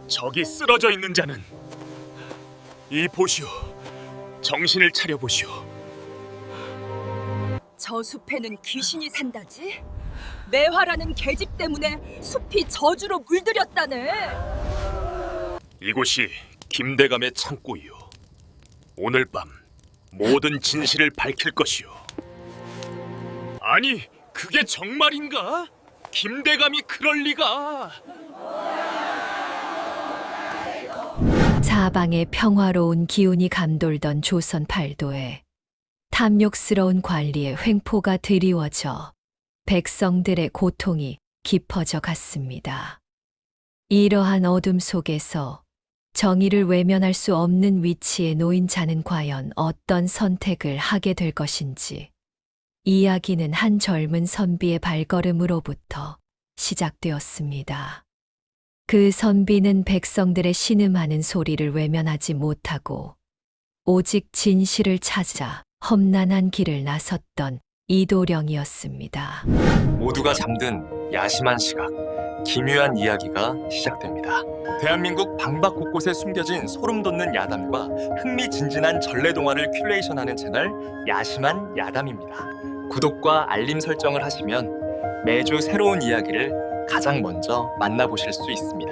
저기 쓰러져 있는 자는 이 보시오. 정신을 차려 보시오. 저 숲에는 귀신이 산다지? 매화라는 계집 때문에 숲이 저주로 물들였다네. 이곳이 김대감의 창고이오. 오늘 밤 모든 진실을 밝힐 것이오. 아니, 그게 정말인가? 김대감이 그럴 리가. 사방에 평화로운 기운이 감돌던 조선 팔도에 탐욕스러운 관리의 횡포가 드리워져 백성들의 고통이 깊어져 갔습니다. 이러한 어둠 속에서 정의를 외면할 수 없는 위치에 놓인 자는 과연 어떤 선택을 하게 될 것인지, 이야기는 한 젊은 선비의 발걸음으로부터 시작되었습니다. 그 선비는 백성들의 신음하는 소리를 외면하지 못하고 오직 진실을 찾아 험난한 길을 나섰던 이도령이었습니다. 모두가 잠든 야심한 시각, 기묘한 이야기가 시작됩니다. 대한민국 방박 곳곳에 숨겨진 소름 돋는 야담과 흥미진진한 전래동화를 큐레이션하는 채널 야심한 야담입니다. 구독과 알림 설정을 하시면 매주 새로운 이야기를 가장 먼저 만나보실 수 있습니다.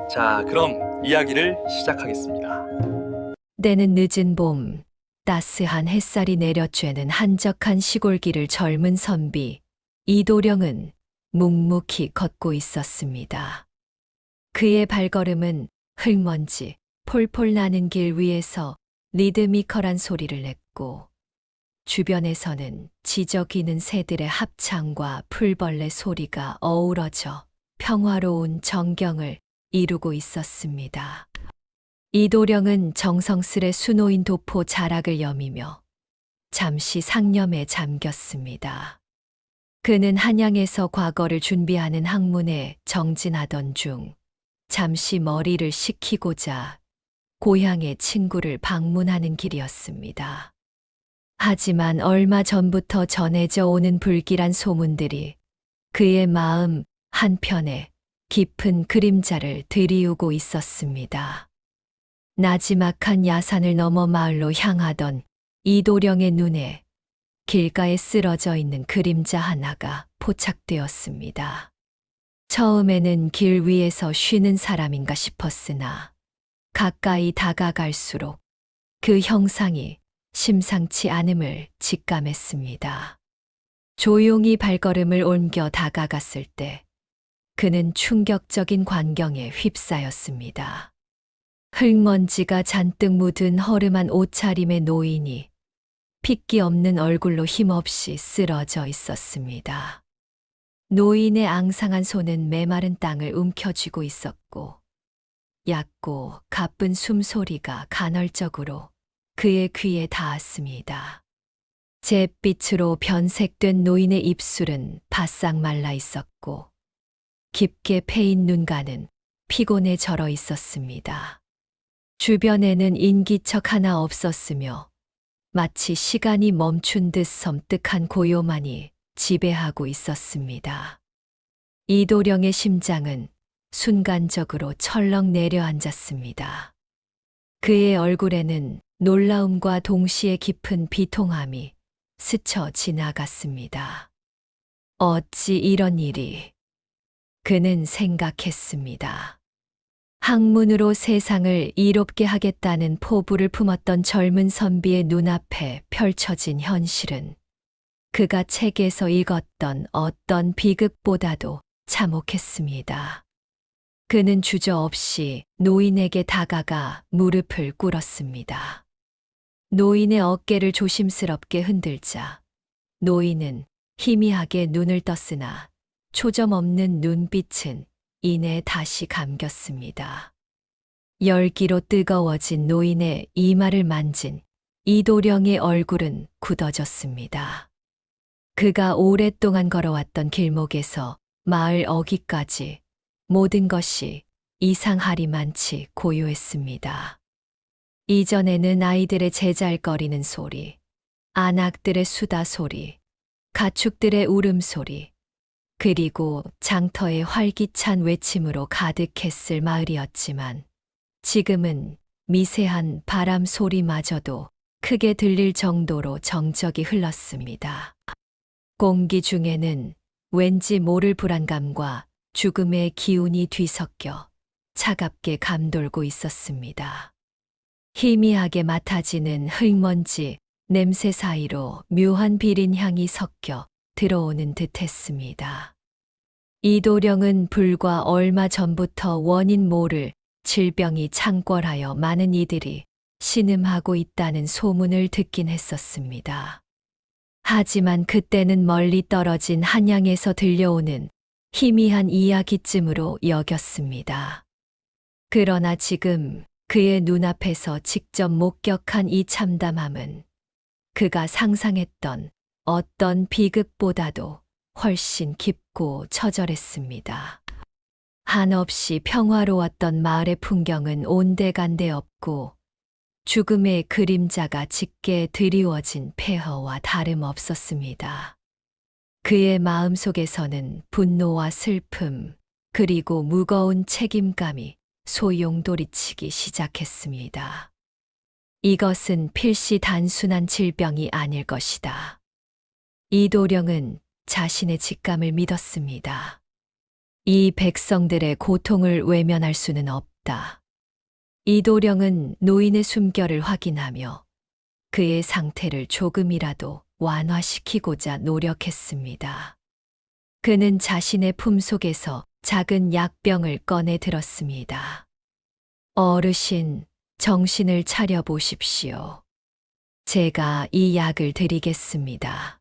자, 그럼 이야기를 시작하겠습니다. 때는 늦은 봄, 따스한 햇살이 내려쬐는 한적한 시골길을 젊은 선비 이도령은 묵묵히 걷고 있었습니다. 그의 발걸음은 흙먼지 폴폴 나는 길 위에서 리드미컬한 소리를 냈고, 주변에서는 지저귀는 새들의 합창과 풀벌레 소리가 어우러져 평화로운 정경을 이루고 있었습니다. 이도령은 정성스레 수놓인 도포 자락을 여미며 잠시 상념에 잠겼습니다. 그는 한양에서 과거를 준비하는 학문에 정진하던 중 잠시 머리를 식히고자 고향의 친구를 방문하는 길이었습니다. 하지만 얼마 전부터 전해져 오는 불길한 소문들이 그의 마음 한편에 깊은 그림자를 들이우고 있었습니다. 나지막한 야산을 넘어 마을로 향하던 이도령의 눈에 길가에 쓰러져 있는 그림자 하나가 포착되었습니다. 처음에는 길 위에서 쉬는 사람인가 싶었으나 가까이 다가갈수록 그 형상이 심상치 않음을 직감했습니다. 조용히 발걸음을 옮겨 다가갔을 때 그는 충격적인 광경에 휩싸였습니다. 흙먼지가 잔뜩 묻은 허름한 옷차림의 노인이 핏기 없는 얼굴로 힘없이 쓰러져 있었습니다. 노인의 앙상한 손은 메마른 땅을 움켜쥐고 있었고, 얕고 가쁜 숨소리가 간헐적으로 그의 귀에 닿았습니다. 잿빛으로 변색된 노인의 입술은 바싹 말라 있었고, 깊게 패인 눈가는 피곤에 절어 있었습니다. 주변에는 인기척 하나 없었으며 마치 시간이 멈춘 듯 섬뜩한 고요만이 지배하고 있었습니다. 이도령의 심장은 순간적으로 철렁 내려앉았습니다. 그의 얼굴에는 놀라움과 동시에 깊은 비통함이 스쳐 지나갔습니다. 어찌 이런 일이? 그는 생각했습니다. 학문으로 세상을 이롭게 하겠다는 포부를 품었던 젊은 선비의 눈앞에 펼쳐진 현실은 그가 책에서 읽었던 어떤 비극보다도 참혹했습니다. 그는 주저없이 노인에게 다가가 무릎을 꿇었습니다. 노인의 어깨를 조심스럽게 흔들자 노인은 희미하게 눈을 떴으나 초점 없는 눈빛은 이내 다시 감겼습니다. 열기로 뜨거워진 노인의 이마를 만진 이도령의 얼굴은 굳어졌습니다. 그가 오랫동안 걸어왔던 길목에서 마을 어귀까지 모든 것이 이상하리만치 고요했습니다. 이전에는 아이들의 제잘거리는 소리, 안악들의 수다 소리, 가축들의 울음소리, 그리고 장터의 활기찬 외침으로 가득했을 마을이었지만 지금은 미세한 바람 소리마저도 크게 들릴 정도로 정적이 흘렀습니다. 공기 중에는 왠지 모를 불안감과 죽음의 기운이 뒤섞여 차갑게 감돌고 있었습니다. 희미하게 맡아지는 흙먼지 냄새 사이로 묘한 비린 향이 섞여 들어오는 듯했습니다. 이도령은 불과 얼마 전부터 원인 모를 질병이 창궐하여 많은 이들이 신음하고 있다는 소문을 듣긴 했었습니다. 하지만 그때는 멀리 떨어진 한양에서 들려오는 희미한 이야기쯤으로 여겼습니다. 그러나 지금 그의 눈앞에서 직접 목격한 이 참담함은 그가 상상했던 어떤 비극보다도 훨씬 깊고 처절했습니다. 한없이 평화로웠던 마을의 풍경은 온데간데 없고 죽음의 그림자가 짙게 드리워진 폐허와 다름없었습니다. 그의 마음속에서는 분노와 슬픔, 그리고 무거운 책임감이 소용돌이치기 시작했습니다. 이것은 필시 단순한 질병이 아닐 것이다. 이도령은 자신의 직감을 믿었습니다. 이 백성들의 고통을 외면할 수는 없다. 이도령은 노인의 숨결을 확인하며 그의 상태를 조금이라도 완화시키고자 노력했습니다. 그는 자신의 품속에서 작은 약병을 꺼내 들었습니다. 어르신, 정신을 차려 보십시오. 제가 이 약을 드리겠습니다.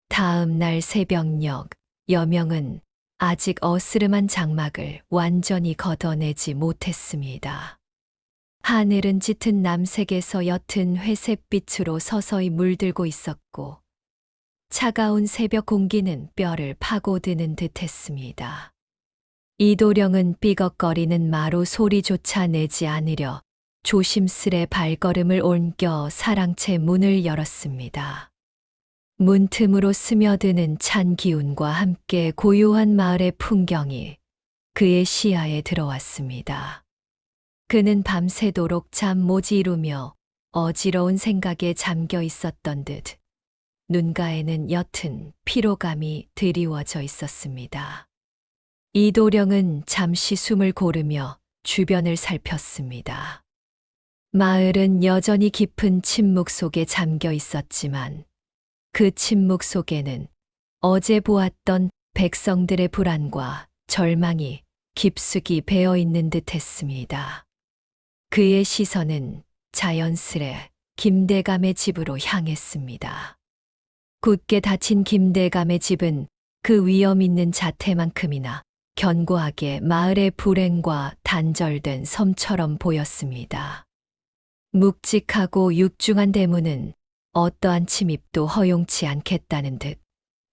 다음 날 새벽녘, 여명은 아직 어스름한 장막을 완전히 걷어내지 못했습니다. 하늘은 짙은 남색에서 옅은 회색빛으로 서서히 물들고 있었고 차가운 새벽 공기는 뼈를 파고드는 듯했습니다. 이도령은 삐걱거리는 마루 소리조차 내지 않으려 조심스레 발걸음을 옮겨 사랑채 문을 열었습니다. 문틈으로 스며드는 찬 기운과 함께 고요한 마을의 풍경이 그의 시야에 들어왔습니다. 그는 밤새도록 잠 못 이루며 어지러운 생각에 잠겨 있었던 듯 눈가에는 옅은 피로감이 드리워져 있었습니다. 이도령은 잠시 숨을 고르며 주변을 살폈습니다. 마을은 여전히 깊은 침묵 속에 잠겨 있었지만 그 침묵 속에는 어제 보았던 백성들의 불안과 절망이 깊숙이 배어 있는 듯 했습니다. 그의 시선은 자연스레 김대감의 집으로 향했습니다. 굳게 닫힌 김대감의 집은 그 위험 있는 자태만큼이나 견고하게 마을의 불행과 단절된 섬처럼 보였습니다. 묵직하고 육중한 대문은 어떠한 침입도 허용치 않겠다는 듯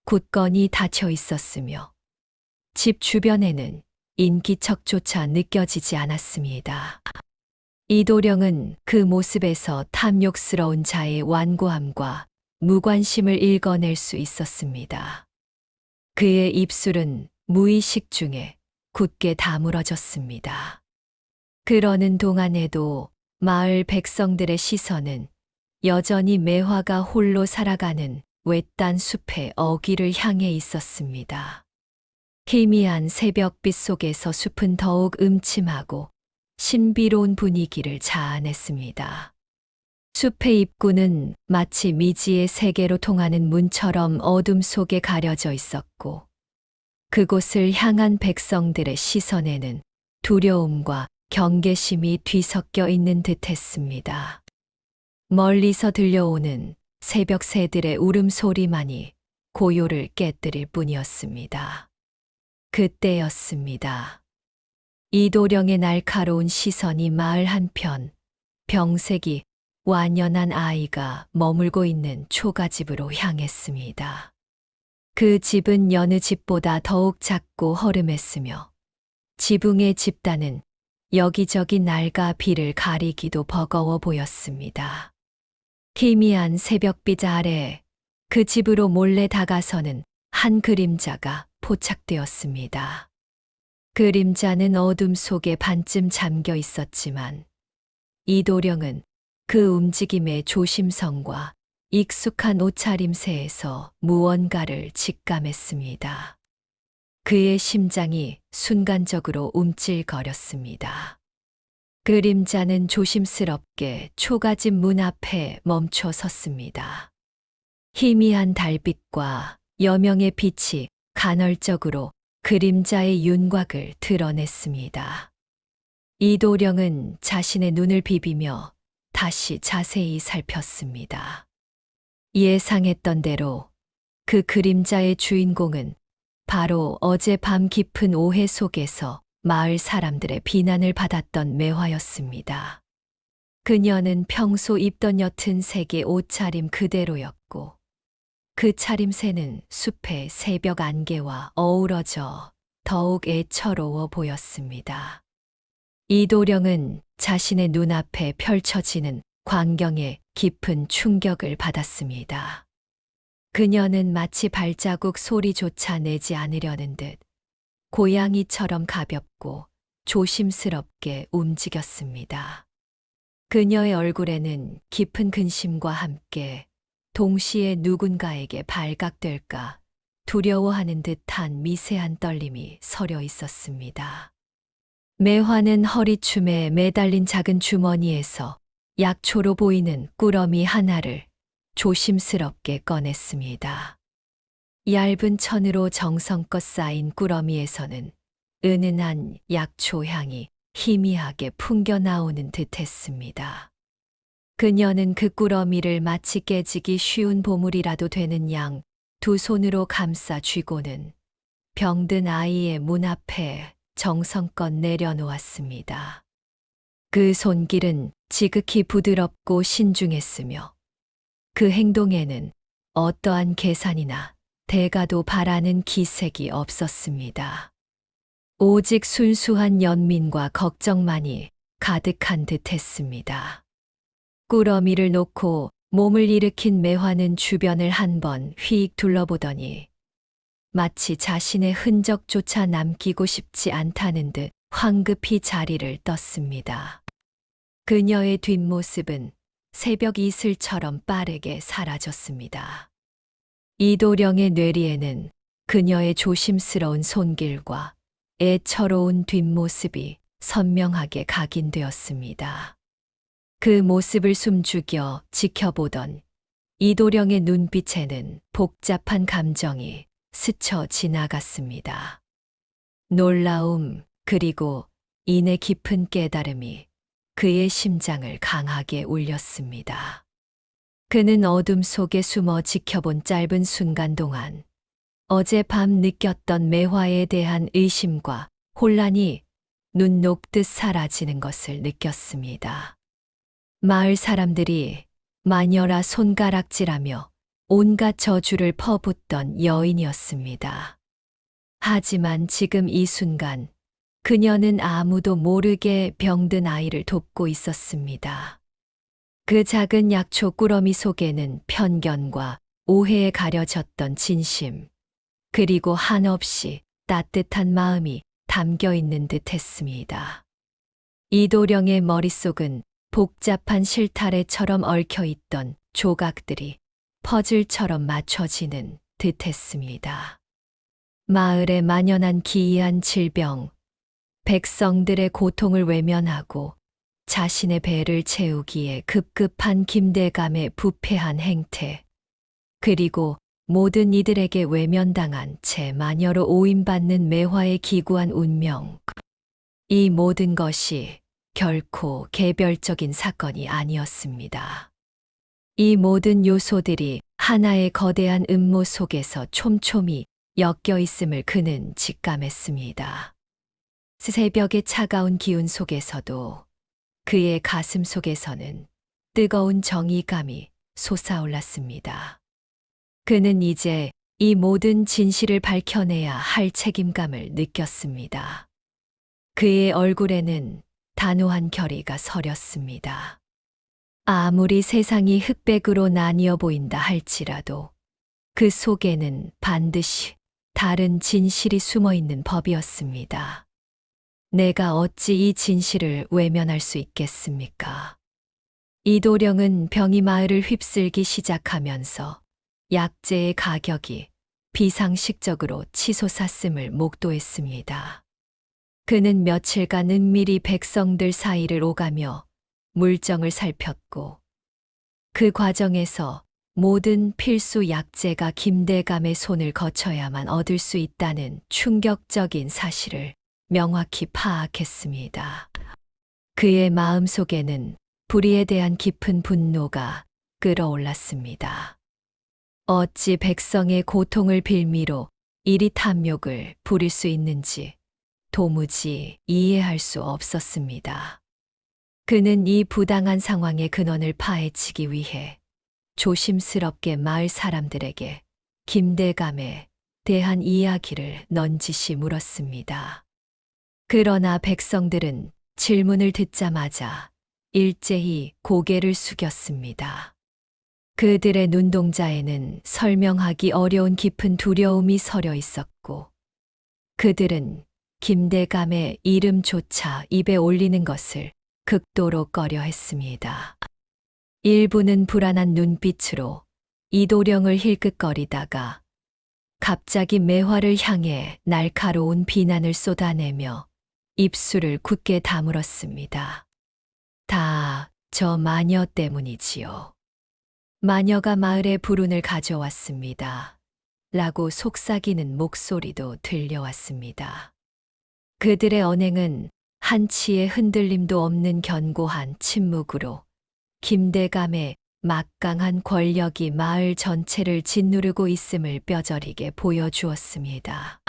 굳건히 닫혀 있었으며 집 주변에는 인기척조차 느껴지지 않았습니다. 이도령은 그 모습에서 탐욕스러운 자의 완고함과 무관심을 읽어낼 수 있었습니다. 그의 입술은 무의식 중에 굳게 다물어졌습니다. 그러는 동안에도 마을 백성들의 시선은 여전히 매화가 홀로 살아가는 외딴 숲의 어귀를 향해 있었습니다. 희미한 새벽빛 속에서 숲은 더욱 음침하고 신비로운 분위기를 자아냈습니다. 숲의 입구는 마치 미지의 세계로 통하는 문처럼 어둠 속에 가려져 있었고 그곳을 향한 백성들의 시선에는 두려움과 경계심이 뒤섞여 있는 듯했습니다. 멀리서 들려오는 새벽 새들의 울음소리만이 고요를 깨뜨릴 뿐이었습니다. 그때였습니다. 이도령의 날카로운 시선이 마을 한편 병색이 완연한 아이가 머물고 있는 초가집으로 향했습니다. 그 집은 여느 집보다 더욱 작고 허름했으며 지붕의 집단은 여기저기 낡아 비를 가리기도 버거워 보였습니다. 희미한 새벽빛 아래 그 집으로 몰래 다가서는 한 그림자가 포착되었습니다. 그림자는 어둠 속에 반쯤 잠겨 있었지만 이도령은 그 움직임의 조심성과 익숙한 옷차림새에서 무언가를 직감했습니다. 그의 심장이 순간적으로 움찔거렸습니다. 그림자는 조심스럽게 초가집 문 앞에 멈춰 섰습니다. 희미한 달빛과 여명의 빛이 간헐적으로 그림자의 윤곽을 드러냈습니다. 이도령은 자신의 눈을 비비며 다시 자세히 살폈습니다. 예상했던 대로 그 그림자의 주인공은 바로 어젯밤 깊은 오해 속에서 마을 사람들의 비난을 받았던 매화였습니다. 그녀는 평소 입던 옅은 색의 옷차림 그대로였고 그 차림새는 숲의 새벽 안개와 어우러져 더욱 애처로워 보였습니다. 이도령은 자신의 눈앞에 펼쳐지는 광경에 깊은 충격을 받았습니다. 그녀는 마치 발자국 소리조차 내지 않으려는 듯 고양이처럼 가볍고 조심스럽게 움직였습니다. 그녀의 얼굴에는 깊은 근심과 함께 동시에 누군가에게 발각될까 두려워하는 듯한 미세한 떨림이 서려 있었습니다. 매화는 허리춤에 매달린 작은 주머니에서 약초로 보이는 꾸러미 하나를 조심스럽게 꺼냈습니다. 얇은 천으로 정성껏 쌓인 꾸러미에서는 은은한 약초 향이 희미하게 풍겨나오는 듯했습니다. 그녀는 그 꾸러미를 마치 깨지기 쉬운 보물이라도 되는 양 두 손으로 감싸 쥐고는 병든 아이의 문 앞에 정성껏 내려놓았습니다. 그 손길은 지극히 부드럽고 신중했으며 그 행동에는 어떠한 계산이나 대가도 바라는 기색이 없었습니다. 오직 순수한 연민과 걱정만이 가득한 듯했습니다. 꾸러미를 놓고 몸을 일으킨 매화는 주변을 한번 휙 둘러보더니 마치 자신의 흔적조차 남기고 싶지 않다는 듯 황급히 자리를 떴습니다. 그녀의 뒷모습은 새벽 이슬처럼 빠르게 사라졌습니다. 이도령의 뇌리에는 그녀의 조심스러운 손길과 애처로운 뒷모습이 선명하게 각인되었습니다. 그 모습을 숨죽여 지켜보던 이도령의 눈빛에는 복잡한 감정이 스쳐 지나갔습니다. 놀라움 그리고 인내 깊은 깨달음이 그의 심장을 강하게 울렸습니다. 그는 어둠 속에 숨어 지켜본 짧은 순간 동안 어젯밤 느꼈던 매화에 대한 의심과 혼란이 눈 녹듯 사라지는 것을 느꼈습니다. 마을 사람들이 마녀라 손가락질하며 온갖 저주를 퍼붓던 여인이었습니다. 하지만 지금 이 순간 그녀는 아무도 모르게 병든 아이를 돕고 있었습니다. 그 작은 약초 꾸러미 속에는 편견과 오해에 가려졌던 진심, 그리고 한없이 따뜻한 마음이 담겨 있는 듯 했습니다. 이도령의 머릿속은 복잡한 실타래처럼 얽혀 있던 조각들이 퍼즐처럼 맞춰지는 듯 했습니다. 마을에 만연한 기이한 질병, 백성들의 고통을 외면하고 자신의 배를 채우기에 급급한 김대감의 부패한 행태, 그리고 모든 이들에게 외면당한 채 마녀로 오인받는 매화의 기구한 운명. 이 모든 것이 결코 개별적인 사건이 아니었습니다. 이 모든 요소들이 하나의 거대한 음모 속에서 촘촘히 엮여 있음을 그는 직감했습니다. 새벽의 차가운 기운 속에서도 그의 가슴 속에서는 뜨거운 정의감이 솟아올랐습니다. 그는 이제 이 모든 진실을 밝혀내야 할 책임감을 느꼈습니다. 그의 얼굴에는 단호한 결의가 서렸습니다. 아무리 세상이 흑백으로 나뉘어 보인다 할지라도 그 속에는 반드시 다른 진실이 숨어 있는 법이었습니다. 내가 어찌 이 진실을 외면할 수 있겠습니까? 이도령은 병이 마을을 휩쓸기 시작하면서 약재의 가격이 비상식적으로 치솟았음을 목도했습니다. 그는 며칠간 은밀히 백성들 사이를 오가며 물정을 살폈고 그 과정에서 모든 필수 약재가 김대감의 손을 거쳐야만 얻을 수 있다는 충격적인 사실을 명확히 파악했습니다. 그의 마음속에는 불의에 대한 깊은 분노가 끓어올랐습니다. 어찌 백성의 고통을 빌미로 이리 탐욕을 부릴 수 있는지 도무지 이해할 수 없었습니다. 그는 이 부당한 상황의 근원을 파헤치기 위해 조심스럽게 마을 사람들에게 김대감에 대한 이야기를 넌지시 물었습니다. 그러나 백성들은 질문을 듣자마자 일제히 고개를 숙였습니다. 그들의 눈동자에는 설명하기 어려운 깊은 두려움이 서려 있었고, 그들은 김대감의 이름조차 입에 올리는 것을 극도로 꺼려했습니다. 일부는 불안한 눈빛으로 이도령을 힐끗거리다가 갑자기 매화를 향해 날카로운 비난을 쏟아내며 입술을 굳게 다물었습니다. 다 저 마녀 때문이지요. 마녀가 마을에 불운을 가져왔습니다. 라고 속삭이는 목소리도 들려왔습니다. 그들의 언행은 한치의 흔들림도 없는 견고한 침묵으로 김대감의 막강한 권력이 마을 전체를 짓누르고 있음을 뼈저리게 보여주었습니다.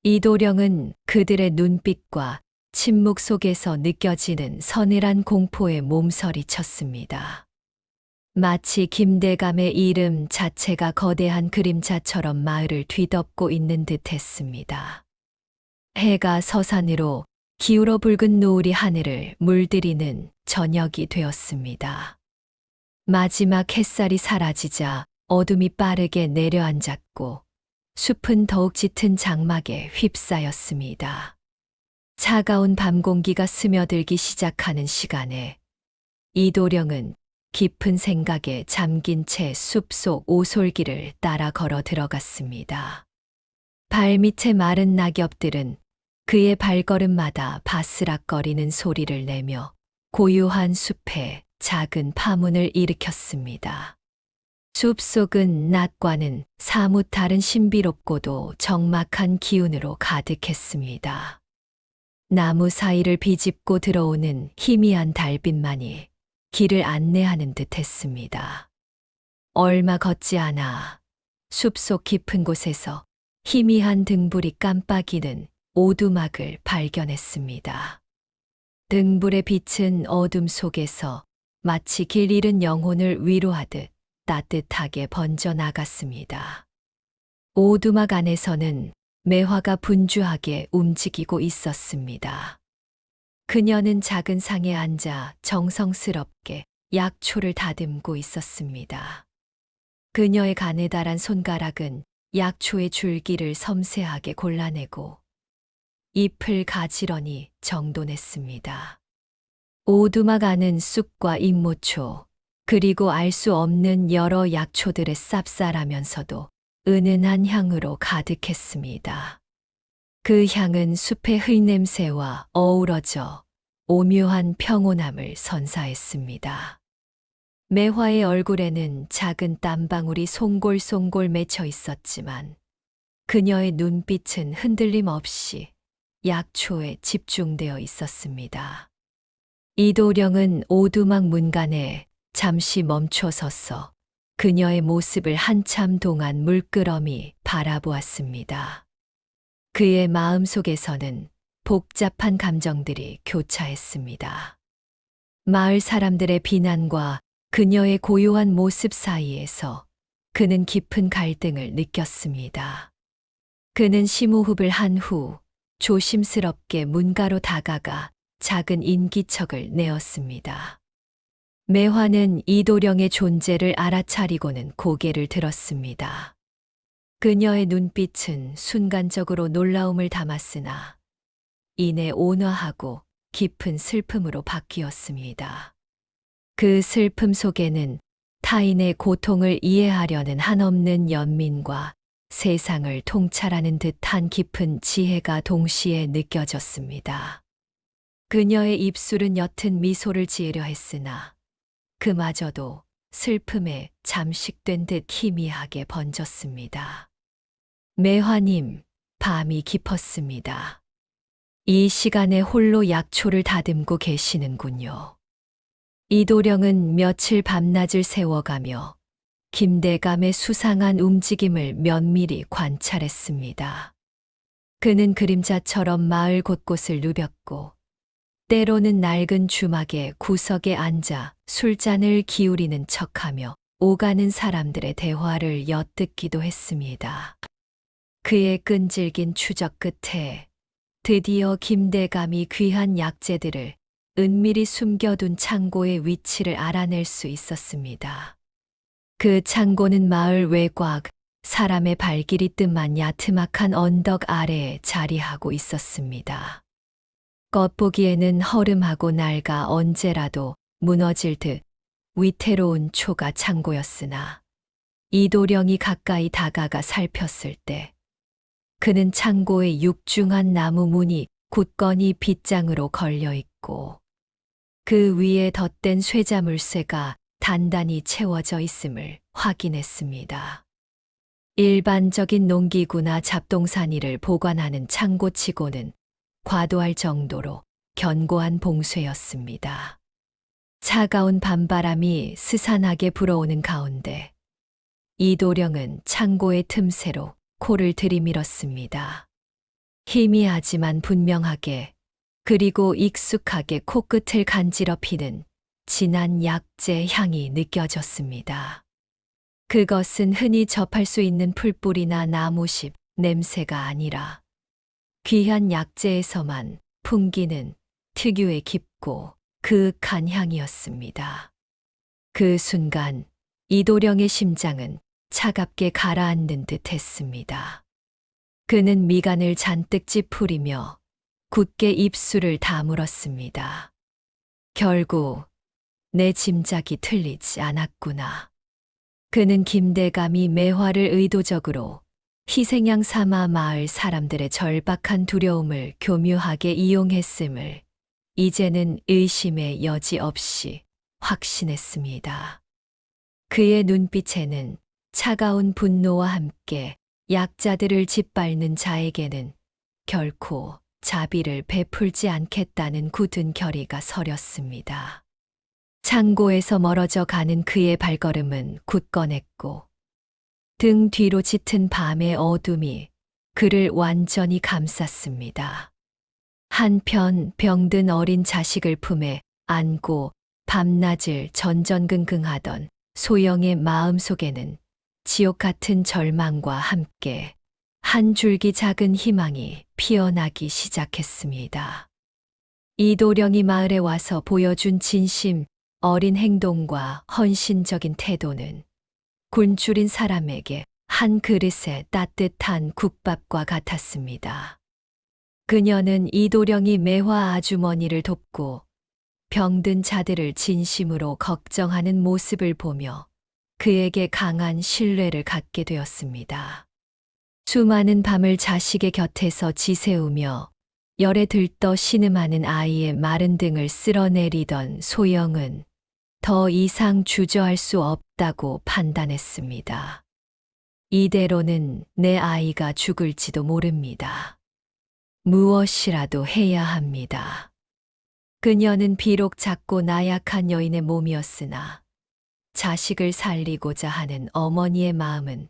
이도령은 그들의 눈빛과 침묵 속에서 느껴지는 서늘한 공포에 몸서리쳤습니다. 마치 김대감의 이름 자체가 거대한 그림자처럼 마을을 뒤덮고 있는 듯 했습니다. 해가 서산으로 기울어 붉은 노을이 하늘을 물들이는 저녁이 되었습니다. 마지막 햇살이 사라지자 어둠이 빠르게 내려앉았고 숲은 더욱 짙은 장막에 휩싸였습니다. 차가운 밤 공기가 스며들기 시작하는 시간에 이도령은 깊은 생각에 잠긴 채 숲속 오솔길을 따라 걸어 들어갔습니다. 발밑의 마른 낙엽들은 그의 발걸음마다 바스락거리는 소리를 내며 고요한 숲에 작은 파문을 일으켰습니다. 숲속은 낮과는 사뭇 다른 신비롭고도 적막한 기운으로 가득했습니다. 나무 사이를 비집고 들어오는 희미한 달빛만이 길을 안내하는 듯 했습니다. 얼마 걷지 않아 숲속 깊은 곳에서 희미한 등불이 깜빡이는 오두막을 발견했습니다. 등불의 빛은 어둠 속에서 마치 길 잃은 영혼을 위로하듯 따뜻하게 번져나갔습니다. 오두막 안에서는 매화가 분주하게 움직이고 있었습니다. 그녀는 작은 상에 앉아 정성스럽게 약초를 다듬고 있었습니다. 그녀의 가느다란 손가락은 약초의 줄기를 섬세하게 골라내고 잎을 가지런히 정돈했습니다. 오두막 안은 쑥과 잎모초, 그리고 알 수 없는 여러 약초들의 쌉쌀하면서도 은은한 향으로 가득했습니다. 그 향은 숲의 흙냄새와 어우러져 오묘한 평온함을 선사했습니다. 매화의 얼굴에는 작은 땀방울이 송골송골 맺혀 있었지만 그녀의 눈빛은 흔들림 없이 약초에 집중되어 있었습니다. 이도령은 오두막 문간에 잠시 멈춰 서서 그녀의 모습을 한참 동안 물끄러미 바라보았습니다. 그의 마음속에서는 복잡한 감정들이 교차했습니다. 마을 사람들의 비난과 그녀의 고요한 모습 사이에서 그는 깊은 갈등을 느꼈습니다. 그는 심호흡을 한 후 조심스럽게 문가로 다가가 작은 인기척을 내었습니다. 매화는 이도령의 존재를 알아차리고는 고개를 들었습니다. 그녀의 눈빛은 순간적으로 놀라움을 담았으나 이내 온화하고 깊은 슬픔으로 바뀌었습니다. 그 슬픔 속에는 타인의 고통을 이해하려는 한없는 연민과 세상을 통찰하는 듯한 깊은 지혜가 동시에 느껴졌습니다. 그녀의 입술은 옅은 미소를 지으려 했으나 그마저도 슬픔에 잠식된 듯 희미하게 번졌습니다. 매화님, 밤이 깊었습니다. 이 시간에 홀로 약초를 다듬고 계시는군요. 이도령은 며칠 밤낮을 세워가며 김대감의 수상한 움직임을 면밀히 관찰했습니다. 그는 그림자처럼 마을 곳곳을 누볐고 때로는 낡은 주막의 구석에 앉아 술잔을 기울이는 척하며 오가는 사람들의 대화를 엿듣기도 했습니다. 그의 끈질긴 추적 끝에 드디어 김대감이 귀한 약재들을 은밀히 숨겨둔 창고의 위치를 알아낼 수 있었습니다. 그 창고는 마을 외곽, 사람의 발길이 뜸한 야트막한 언덕 아래에 자리하고 있었습니다. 겉보기에는 허름하고 낡아 언제라도 무너질 듯 위태로운 초가 창고였으나 이도령이 가까이 다가가 살폈을 때 그는 창고의 육중한 나무 문이 굳건히 빗장으로 걸려 있고 그 위에 덧댄 쇠자물쇠가 단단히 채워져 있음을 확인했습니다. 일반적인 농기구나 잡동사니를 보관하는 창고치고는 과도할 정도로 견고한 봉쇄였습니다. 차가운 밤바람이 스산하게 불어오는 가운데 이도령은 창고의 틈새로 코를 들이밀었습니다. 희미하지만 분명하게 그리고 익숙하게 코끝을 간지럽히는 진한 약재 향이 느껴졌습니다. 그것은 흔히 접할 수 있는 풀뿌리나 나무십 냄새가 아니라 귀한 약재에서만 풍기는 특유의 깊고 그윽한 향이었습니다. 그 순간 이도령의 심장은 차갑게 가라앉는 듯 했습니다. 그는 미간을 잔뜩 찌푸리며 굳게 입술을 다물었습니다. 결국 내 짐작이 틀리지 않았구나. 그는 김대감이 매화를 의도적으로 희생양 삼아 마을 사람들의 절박한 두려움을 교묘하게 이용했음을 이제는 의심의 여지 없이 확신했습니다. 그의 눈빛에는 차가운 분노와 함께 약자들을 짓밟는 자에게는 결코 자비를 베풀지 않겠다는 굳은 결의가 서렸습니다. 창고에서 멀어져 가는 그의 발걸음은 굳건했고 등 뒤로 짙은 밤의 어둠이 그를 완전히 감쌌습니다. 한편 병든 어린 자식을 품에 안고 밤낮을 전전긍긍하던 소영의 마음속에는 지옥 같은 절망과 함께 한 줄기 작은 희망이 피어나기 시작했습니다. 이도령이 마을에 와서 보여준 진심 어린 행동과 헌신적인 태도는 굶주린 사람에게 한 그릇의 따뜻한 국밥과 같았습니다. 그녀는 이도령이 매화 아주머니를 돕고 병든 자들을 진심으로 걱정하는 모습을 보며 그에게 강한 신뢰를 갖게 되었습니다. 수많은 밤을 자식의 곁에서 지새우며 열에 들떠 신음하는 아이의 마른 등을 쓸어내리던 소영은 더 이상 주저할 수 없다고 판단했습니다. 이대로는 내 아이가 죽을지도 모릅니다. 무엇이라도 해야 합니다. 그녀는 비록 작고 나약한 여인의 몸이었으나 자식을 살리고자 하는 어머니의 마음은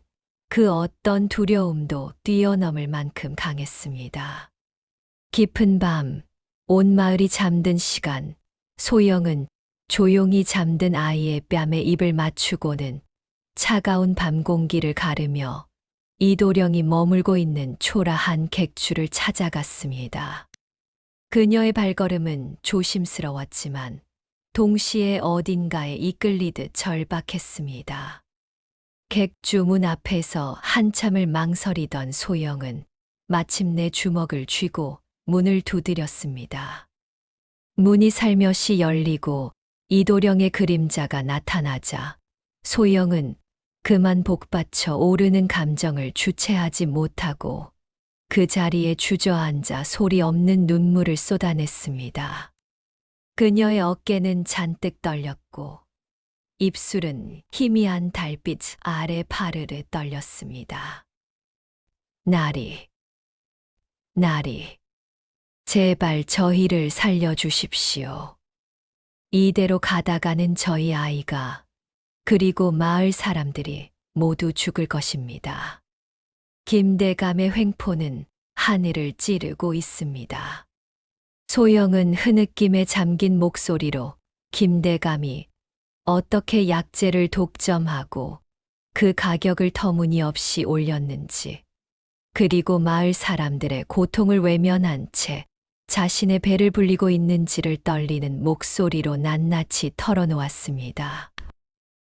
그 어떤 두려움도 뛰어넘을 만큼 강했습니다. 깊은 밤, 온 마을이 잠든 시간, 소영은 조용히 잠든 아이의 뺨에 입을 맞추고는 차가운 밤 공기를 가르며 이도령이 머물고 있는 초라한 객주를 찾아갔습니다. 그녀의 발걸음은 조심스러웠지만 동시에 어딘가에 이끌리듯 절박했습니다. 객주 문 앞에서 한참을 망설이던 소영은 마침내 주먹을 쥐고 문을 두드렸습니다. 문이 살며시 열리고 이도령의 그림자가 나타나자 소영은 그만 복받쳐 오르는 감정을 주체하지 못하고 그 자리에 주저앉아 소리 없는 눈물을 쏟아냈습니다. 그녀의 어깨는 잔뜩 떨렸고 입술은 희미한 달빛 아래 파르르 떨렸습니다. 나리, 제발 저희를 살려주십시오. 이대로 가다가는 저희 아이가 그리고 마을 사람들이 모두 죽을 것입니다. 김대감의 횡포는 하늘을 찌르고 있습니다. 소영은 흐느낌에 잠긴 목소리로 김대감이 어떻게 약재를 독점하고 그 가격을 터무니없이 올렸는지, 그리고 마을 사람들의 고통을 외면한 채 자신의 배를 불리고 있는지를 떨리는 목소리로 낱낱이 털어놓았습니다.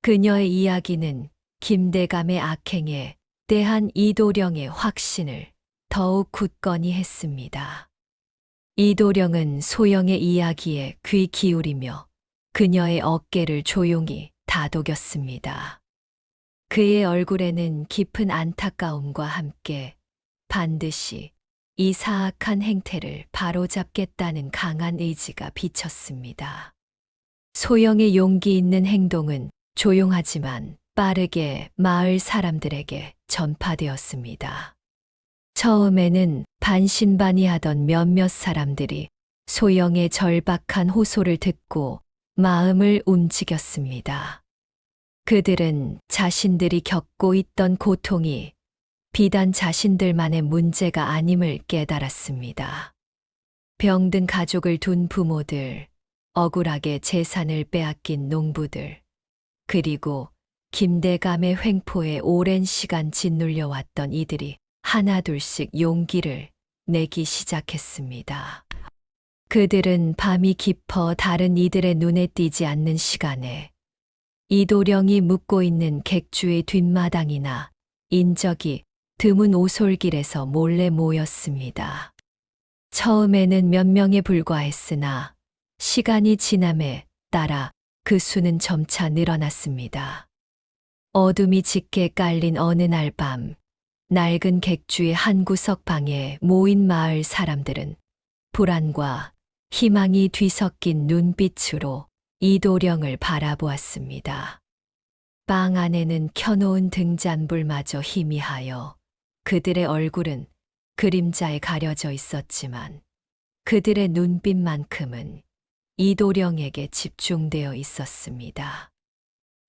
그녀의 이야기는 김대감의 악행에 대한 이도령의 확신을 더욱 굳건히 했습니다. 이도령은 소영의 이야기에 귀 기울이며 그녀의 어깨를 조용히 다독였습니다. 그의 얼굴에는 깊은 안타까움과 함께 반드시 이 사악한 행태를 바로잡겠다는 강한 의지가 비쳤습니다. 소영의 용기 있는 행동은 조용하지만 빠르게 마을 사람들에게 전파되었습니다. 처음에는 반신반의하던 몇몇 사람들이 소영의 절박한 호소를 듣고 마음을 움직였습니다. 그들은 자신들이 겪고 있던 고통이 비단 자신들만의 문제가 아님을 깨달았습니다. 병든 가족을 둔 부모들, 억울하게 재산을 빼앗긴 농부들, 그리고 김대감의 횡포에 오랜 시간 짓눌려 왔던 이들이 하나둘씩 용기를 내기 시작했습니다. 그들은 밤이 깊어 다른 이들의 눈에 띄지 않는 시간에 이도령이 묵고 있는 객주의 뒷마당이나 인적이 드문 오솔길에서 몰래 모였습니다. 처음에는 몇 명에 불과했으나 시간이 지남에 따라 그 수는 점차 늘어났습니다. 어둠이 짙게 깔린 어느 날 밤, 낡은 객주의 한 구석 방에 모인 마을 사람들은 불안과 희망이 뒤섞인 눈빛으로 이도령을 바라보았습니다. 방 안에는 켜놓은 등잔불마저 희미하여 그들의 얼굴은 그림자에 가려져 있었지만 그들의 눈빛만큼은 이도령에게 집중되어 있었습니다.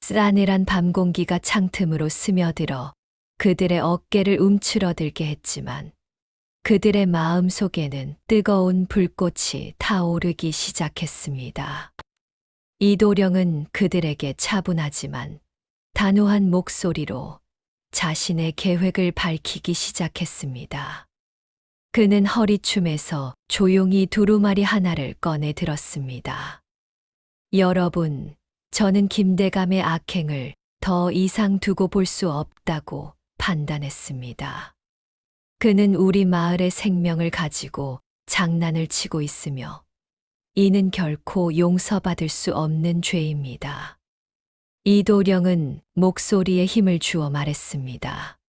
싸늘한 밤 공기가 창틈으로 스며들어 그들의 어깨를 움츠러들게 했지만 그들의 마음 속에는 뜨거운 불꽃이 타오르기 시작했습니다. 이도령은 그들에게 차분하지만 단호한 목소리로 자신의 계획을 밝히기 시작했습니다. 그는 허리춤에서 조용히 두루마리 하나를 꺼내 들었습니다. 여러분, 저는 김대감의 악행을 더 이상 두고 볼 수 없다고 판단했습니다. 그는 우리 마을의 생명을 가지고 장난을 치고 있으며 이는 결코 용서받을 수 없는 죄입니다. 이도령은 목소리에 힘을 주어 말했습니다.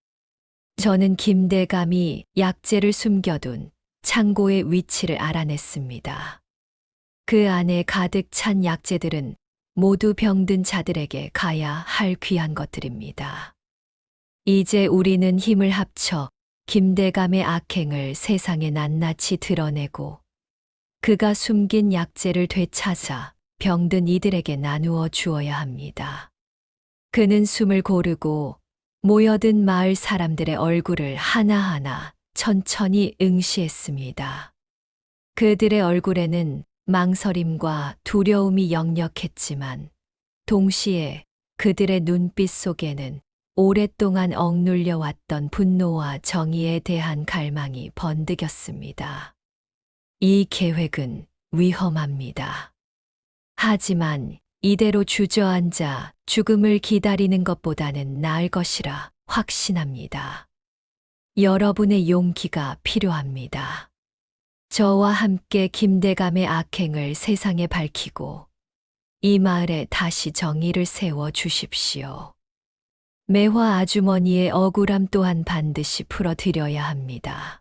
저는 김대감이 약재를 숨겨둔 창고의 위치를 알아냈습니다. 그 안에 가득 찬 약재들은 모두 병든 자들에게 가야 할 귀한 것들입니다. 이제 우리는 힘을 합쳐 김대감의 악행을 세상에 낱낱이 드러내고 그가 숨긴 약재를 되찾아 병든 이들에게 나누어 주어야 합니다. 그는 숨을 고르고 모여든 마을 사람들의 얼굴을 하나하나 천천히 응시했습니다. 그들의 얼굴에는 망설임과 두려움이 역력했지만 동시에 그들의 눈빛 속에는 오랫동안 억눌려 왔던 분노와 정의에 대한 갈망이 번득였습니다. 이 계획은 위험합니다. 하지만 이대로 주저앉아 죽음을 기다리는 것보다는 나을 것이라 확신합니다. 여러분의 용기가 필요합니다. 저와 함께 김대감의 악행을 세상에 밝히고 이 마을에 다시 정의를 세워 주십시오. 매화 아주머니의 억울함 또한 반드시 풀어드려야 합니다.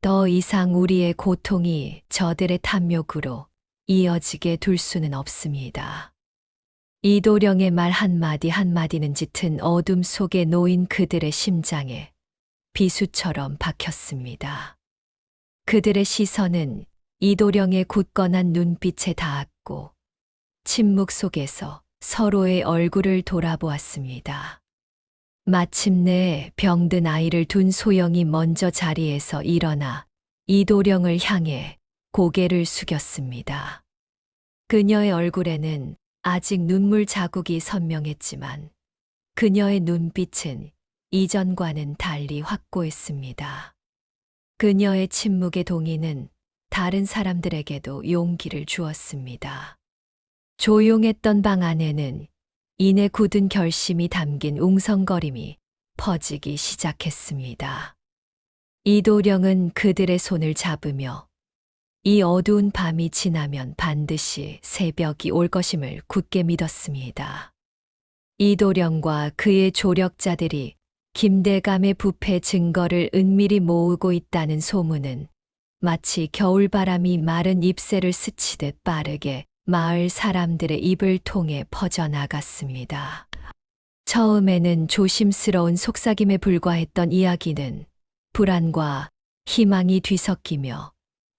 더 이상 우리의 고통이 저들의 탐욕으로 이어지게 둘 수는 없습니다. 이도령의 말 한마디 한마디는 짙은 어둠 속에 놓인 그들의 심장에 비수처럼 박혔습니다. 그들의 시선은 이도령의 굳건한 눈빛에 닿았고 침묵 속에서 서로의 얼굴을 돌아보았습니다. 마침내 병든 아이를 둔 소영이 먼저 자리에서 일어나 이도령을 향해 고개를 숙였습니다. 그녀의 얼굴에는 아직 눈물 자국이 선명했지만 그녀의 눈빛은 이전과는 달리 확고했습니다. 그녀의 침묵의 동의는 다른 사람들에게도 용기를 주었습니다. 조용했던 방 안에는 이내 굳은 결심이 담긴 웅성거림이 퍼지기 시작했습니다. 이도령은 그들의 손을 잡으며 이 어두운 밤이 지나면 반드시 새벽이 올 것임을 굳게 믿었습니다. 이도령과 그의 조력자들이 김대감의 부패 증거를 은밀히 모으고 있다는 소문은 마치 겨울바람이 마른 잎새를 스치듯 빠르게 마을 사람들의 입을 통해 퍼져나갔습니다. 처음에는 조심스러운 속삭임에 불과했던 이야기는 불안과 희망이 뒤섞이며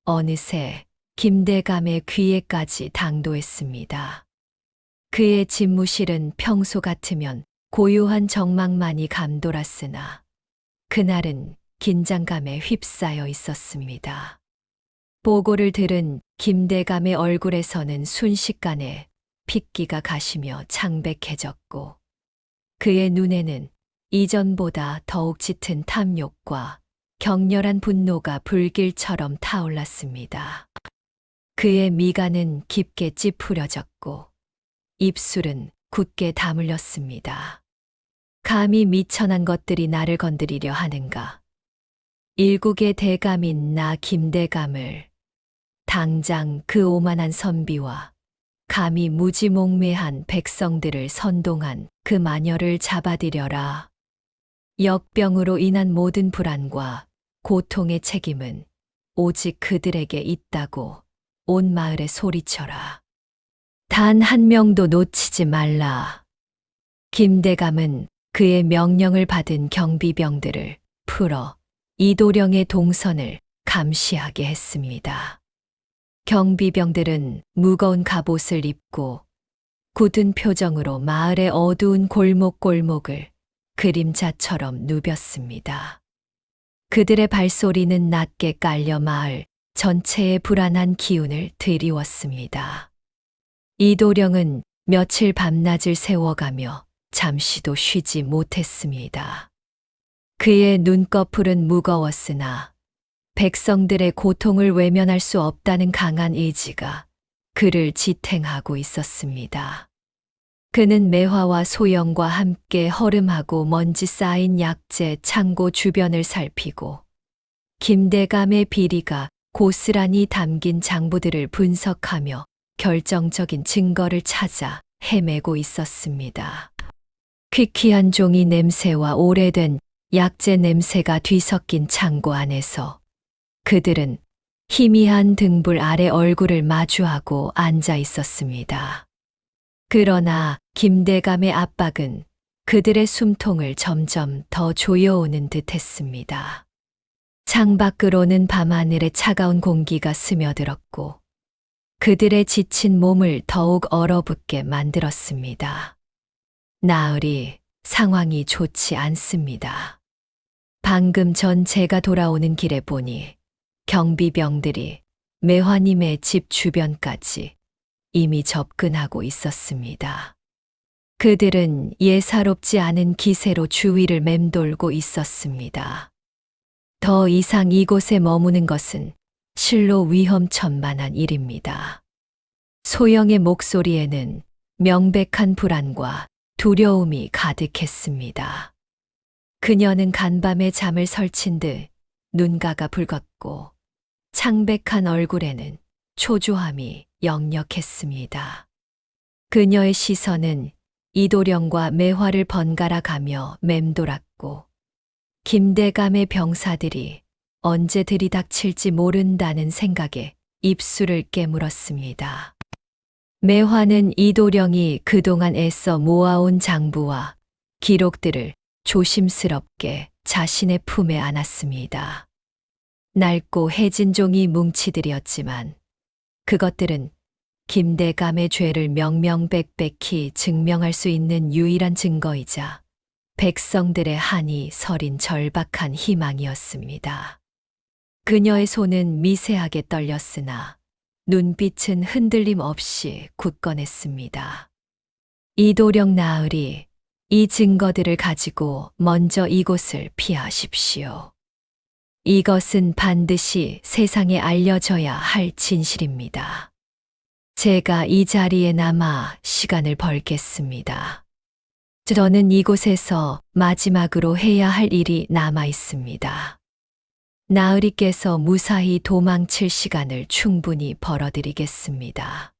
어느새 김대감의 귀에까지 당도했습니다. 그의 집무실은 평소 같으면 고요한 정막만이 감돌았으나 그날은 긴장감에 휩싸여 있었습니다. 보고를 들은 김대감의 얼굴에서는 순식간에 핏기가 가시며 창백해졌고 그의 눈에는 이전보다 더욱 짙은 탐욕과 격렬한 분노가 불길처럼 타올랐습니다. 그의 미간은 깊게 찌푸려졌고 입술은 굳게 다물렸습니다. 감히 미천한 것들이 나를 건드리려 하는가? 일국의 대감인 나 김대감을 당장 그 오만한 선비와 감히 무지몽매한 백성들을 선동한 그 마녀를 잡아들여라. 역병으로 인한 모든 불안과 고통의 책임은 오직 그들에게 있다고 온 마을에 소리쳐라. 단 한 명도 놓치지 말라. 김대감은 그의 명령을 받은 경비병들을 풀어 이도령의 동선을 감시하게 했습니다. 경비병들은 무거운 갑옷을 입고 굳은 표정으로 마을의 어두운 골목골목을 그림자처럼 누볐습니다. 그들의 발소리는 낮게 깔려 마을 전체의 불안한 기운을 드리웠습니다. 이도령은 며칠 밤낮을 세워가며 잠시도 쉬지 못했습니다. 그의 눈꺼풀은 무거웠으나 백성들의 고통을 외면할 수 없다는 강한 의지가 그를 지탱하고 있었습니다. 그는 매화와 소영과 함께 허름하고 먼지 쌓인 약재 창고 주변을 살피고 김대감의 비리가 고스란히 담긴 장부들을 분석하며 결정적인 증거를 찾아 헤매고 있었습니다. 퀴퀴한 종이 냄새와 오래된 약재 냄새가 뒤섞인 창고 안에서 그들은 희미한 등불 아래 얼굴을 마주하고 앉아 있었습니다. 그러나 김대감의 압박은 그들의 숨통을 점점 더 조여오는 듯 했습니다. 창밖으로는 밤하늘의 차가운 공기가 스며들었고 그들의 지친 몸을 더욱 얼어붙게 만들었습니다. 나으리, 상황이 좋지 않습니다. 방금 전 제가 돌아오는 길에 보니 경비병들이 매화님의 집 주변까지 이미 접근하고 있었습니다. 그들은 예사롭지 않은 기세로 주위를 맴돌고 있었습니다. 더 이상 이곳에 머무는 것은 실로 위험천만한 일입니다. 소영의 목소리에는 명백한 불안과 두려움이 가득했습니다. 그녀는 간밤에 잠을 설친 듯 눈가가 붉었고 창백한 얼굴에는 초조함이 역력했습니다. 그녀의 시선은 이도령과 매화를 번갈아 가며 맴돌았고 김대감의 병사들이 언제 들이닥칠지 모른다는 생각에 입술을 깨물었습니다. 매화는 이도령이 그동안 애써 모아온 장부와 기록들을 조심스럽게 자신의 품에 안았습니다. 낡고 해진 종이 뭉치들이었지만 그것들은 김대감의 죄를 명명백백히 증명할 수 있는 유일한 증거이자 백성들의 한이 서린 절박한 희망이었습니다. 그녀의 손은 미세하게 떨렸으나 눈빛은 흔들림 없이 굳건했습니다. 이도령 나으리, 이 증거들을 가지고 먼저 이곳을 피하십시오. 이것은 반드시 세상에 알려져야 할 진실입니다. 제가 이 자리에 남아 시간을 벌겠습니다. 저는 이곳에서 마지막으로 해야 할 일이 남아 있습니다. 나으리께서 무사히 도망칠 시간을 충분히 벌어드리겠습니다.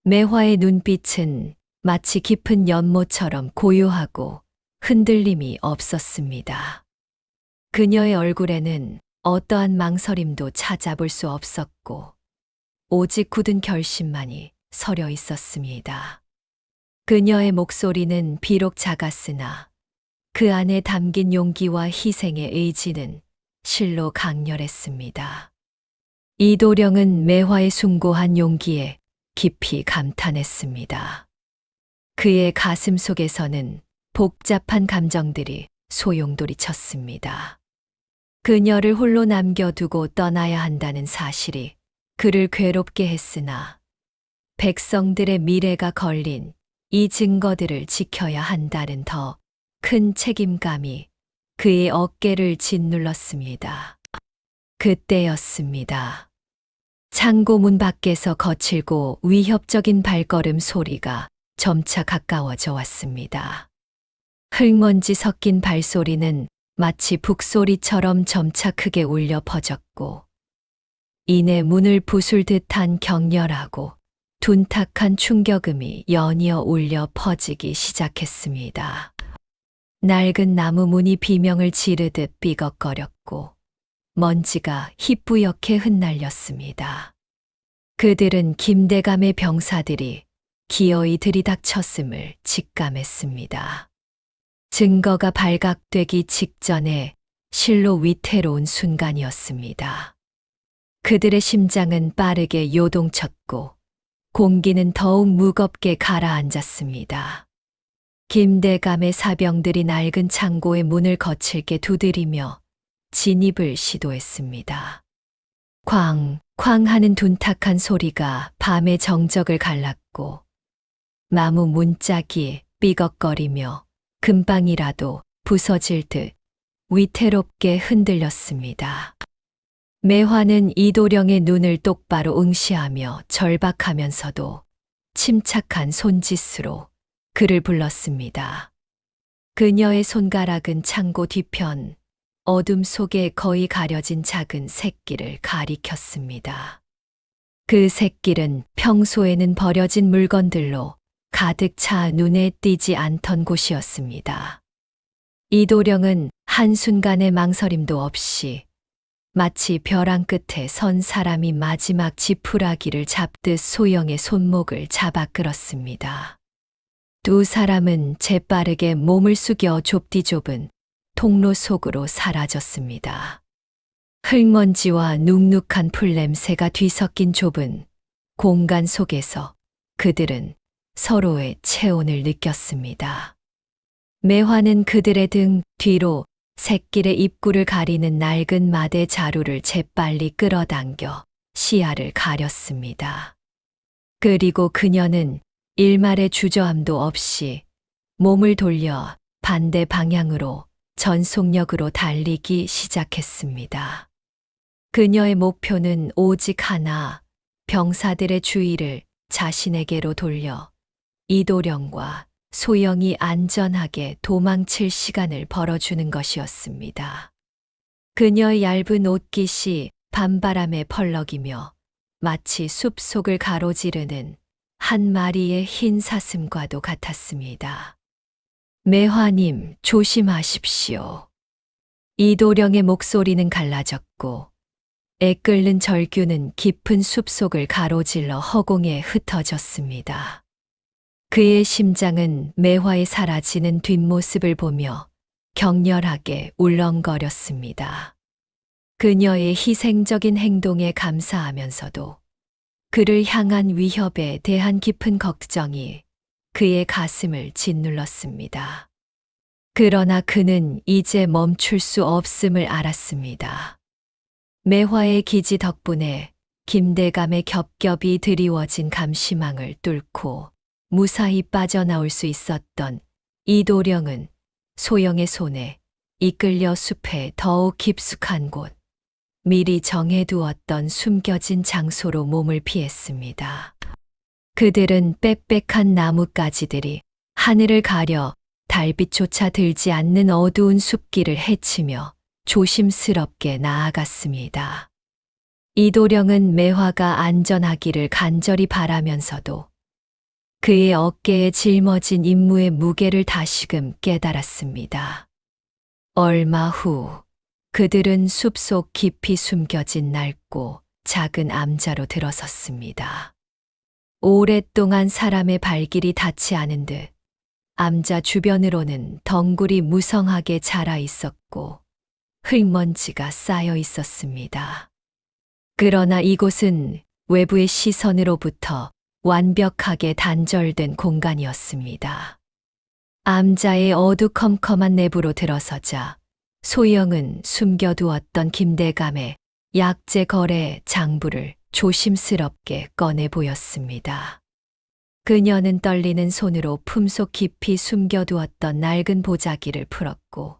매화의 눈빛은 마치 깊은 연못처럼 고요하고 흔들림이 없었습니다. 그녀의 얼굴에는 어떠한 망설임도 찾아볼 수 없었고 오직 굳은 결심만이 서려 있었습니다. 그녀의 목소리는 비록 작았으나 그 안에 담긴 용기와 희생의 의지는 실로 강렬했습니다. 이도령은 매화의 숭고한 용기에 깊이 감탄했습니다. 그의 가슴 속에서는 복잡한 감정들이 소용돌이 쳤습니다. 그녀를 홀로 남겨두고 떠나야 한다는 사실이 그를 괴롭게 했으나 백성들의 미래가 걸린 이 증거들을 지켜야 한다는 더 큰 책임감이 그의 어깨를 짓눌렀습니다. 그때였습니다. 창고문 밖에서 거칠고 위협적인 발걸음 소리가 점차 가까워져 왔습니다. 흙먼지 섞인 발소리는 마치 북소리처럼 점차 크게 울려 퍼졌고 이내 문을 부술 듯한 격렬하고 둔탁한 충격음이 연이어 울려 퍼지기 시작했습니다. 낡은 나무 문이 비명을 지르듯 삐걱거렸고 먼지가 희뿌옇게 흩날렸습니다. 그들은 김대감의 병사들이 기어이 들이닥쳤음을 직감했습니다. 증거가 발각되기 직전에 실로 위태로운 순간이었습니다. 그들의 심장은 빠르게 요동쳤고 공기는 더욱 무겁게 가라앉았습니다. 김대감의 사병들이 낡은 창고의 문을 거칠게 두드리며 진입을 시도했습니다. 쾅, 쾅 하는 둔탁한 소리가 밤의 정적을 갈랐고 나무 문짝이 삐걱거리며 금방이라도 부서질 듯 위태롭게 흔들렸습니다. 매화는 이도령의 눈을 똑바로 응시하며 절박하면서도 침착한 손짓으로 그를 불렀습니다. 그녀의 손가락은 창고 뒤편 어둠 속에 거의 가려진 작은 샛길을 가리켰습니다. 그 샛길은 평소에는 버려진 물건들로 가득 차 눈에 띄지 않던 곳이었습니다. 이도령은 한순간의 망설임도 없이 마치 벼랑 끝에 선 사람이 마지막 지푸라기를 잡듯 소영의 손목을 잡아 끌었습니다. 두 사람은 재빠르게 몸을 숙여 좁디 좁은 통로 속으로 사라졌습니다. 흙먼지와 눅눅한 풀냄새가 뒤섞인 좁은 공간 속에서 그들은 서로의 체온을 느꼈습니다. 매화는 그들의 등 뒤로 샛길의 입구를 가리는 낡은 마대 자루를 재빨리 끌어당겨 시야를 가렸습니다. 그리고 그녀는 일말의 주저함도 없이 몸을 돌려 반대 방향으로 전속력으로 달리기 시작했습니다. 그녀의 목표는 오직 하나, 병사들의 주의를 자신에게로 돌려 이도령과 소영이 안전하게 도망칠 시간을 벌어주는 것이었습니다. 그녀의 얇은 옷깃이 밤바람에 펄럭이며 마치 숲속을 가로지르는 한 마리의 흰 사슴과도 같았습니다. 매화님, 조심하십시오. 이도령의 목소리는 갈라졌고 애끓는 절규는 깊은 숲속을 가로질러 허공에 흩어졌습니다. 그의 심장은 매화의 사라지는 뒷모습을 보며 격렬하게 울렁거렸습니다. 그녀의 희생적인 행동에 감사하면서도 그를 향한 위협에 대한 깊은 걱정이 그의 가슴을 짓눌렀습니다. 그러나 그는 이제 멈출 수 없음을 알았습니다. 매화의 기지 덕분에 김대감의 겹겹이 드리워진 감시망을 뚫고 무사히 빠져나올 수 있었던 이도령은 소영의 손에 이끌려 숲의 더욱 깊숙한 곳, 미리 정해두었던 숨겨진 장소로 몸을 피했습니다. 그들은 빽빽한 나뭇가지들이 하늘을 가려 달빛조차 들지 않는 어두운 숲길을 헤치며 조심스럽게 나아갔습니다. 이도령은 매화가 안전하기를 간절히 바라면서도 그의 어깨에 짊어진 임무의 무게를 다시금 깨달았습니다. 얼마 후 그들은 숲속 깊이 숨겨진 낡고 작은 암자로 들어섰습니다. 오랫동안 사람의 발길이 닿지 않은 듯 암자 주변으로는 덩굴이 무성하게 자라 있었고 흙먼지가 쌓여 있었습니다. 그러나 이곳은 외부의 시선으로부터 완벽하게 단절된 공간이었습니다. 암자의 어두컴컴한 내부로 들어서자 소영은 숨겨두었던 김대감의 약재 거래 장부를 조심스럽게 꺼내 보였습니다. 그녀는 떨리는 손으로 품속 깊이 숨겨두었던 낡은 보자기를 풀었고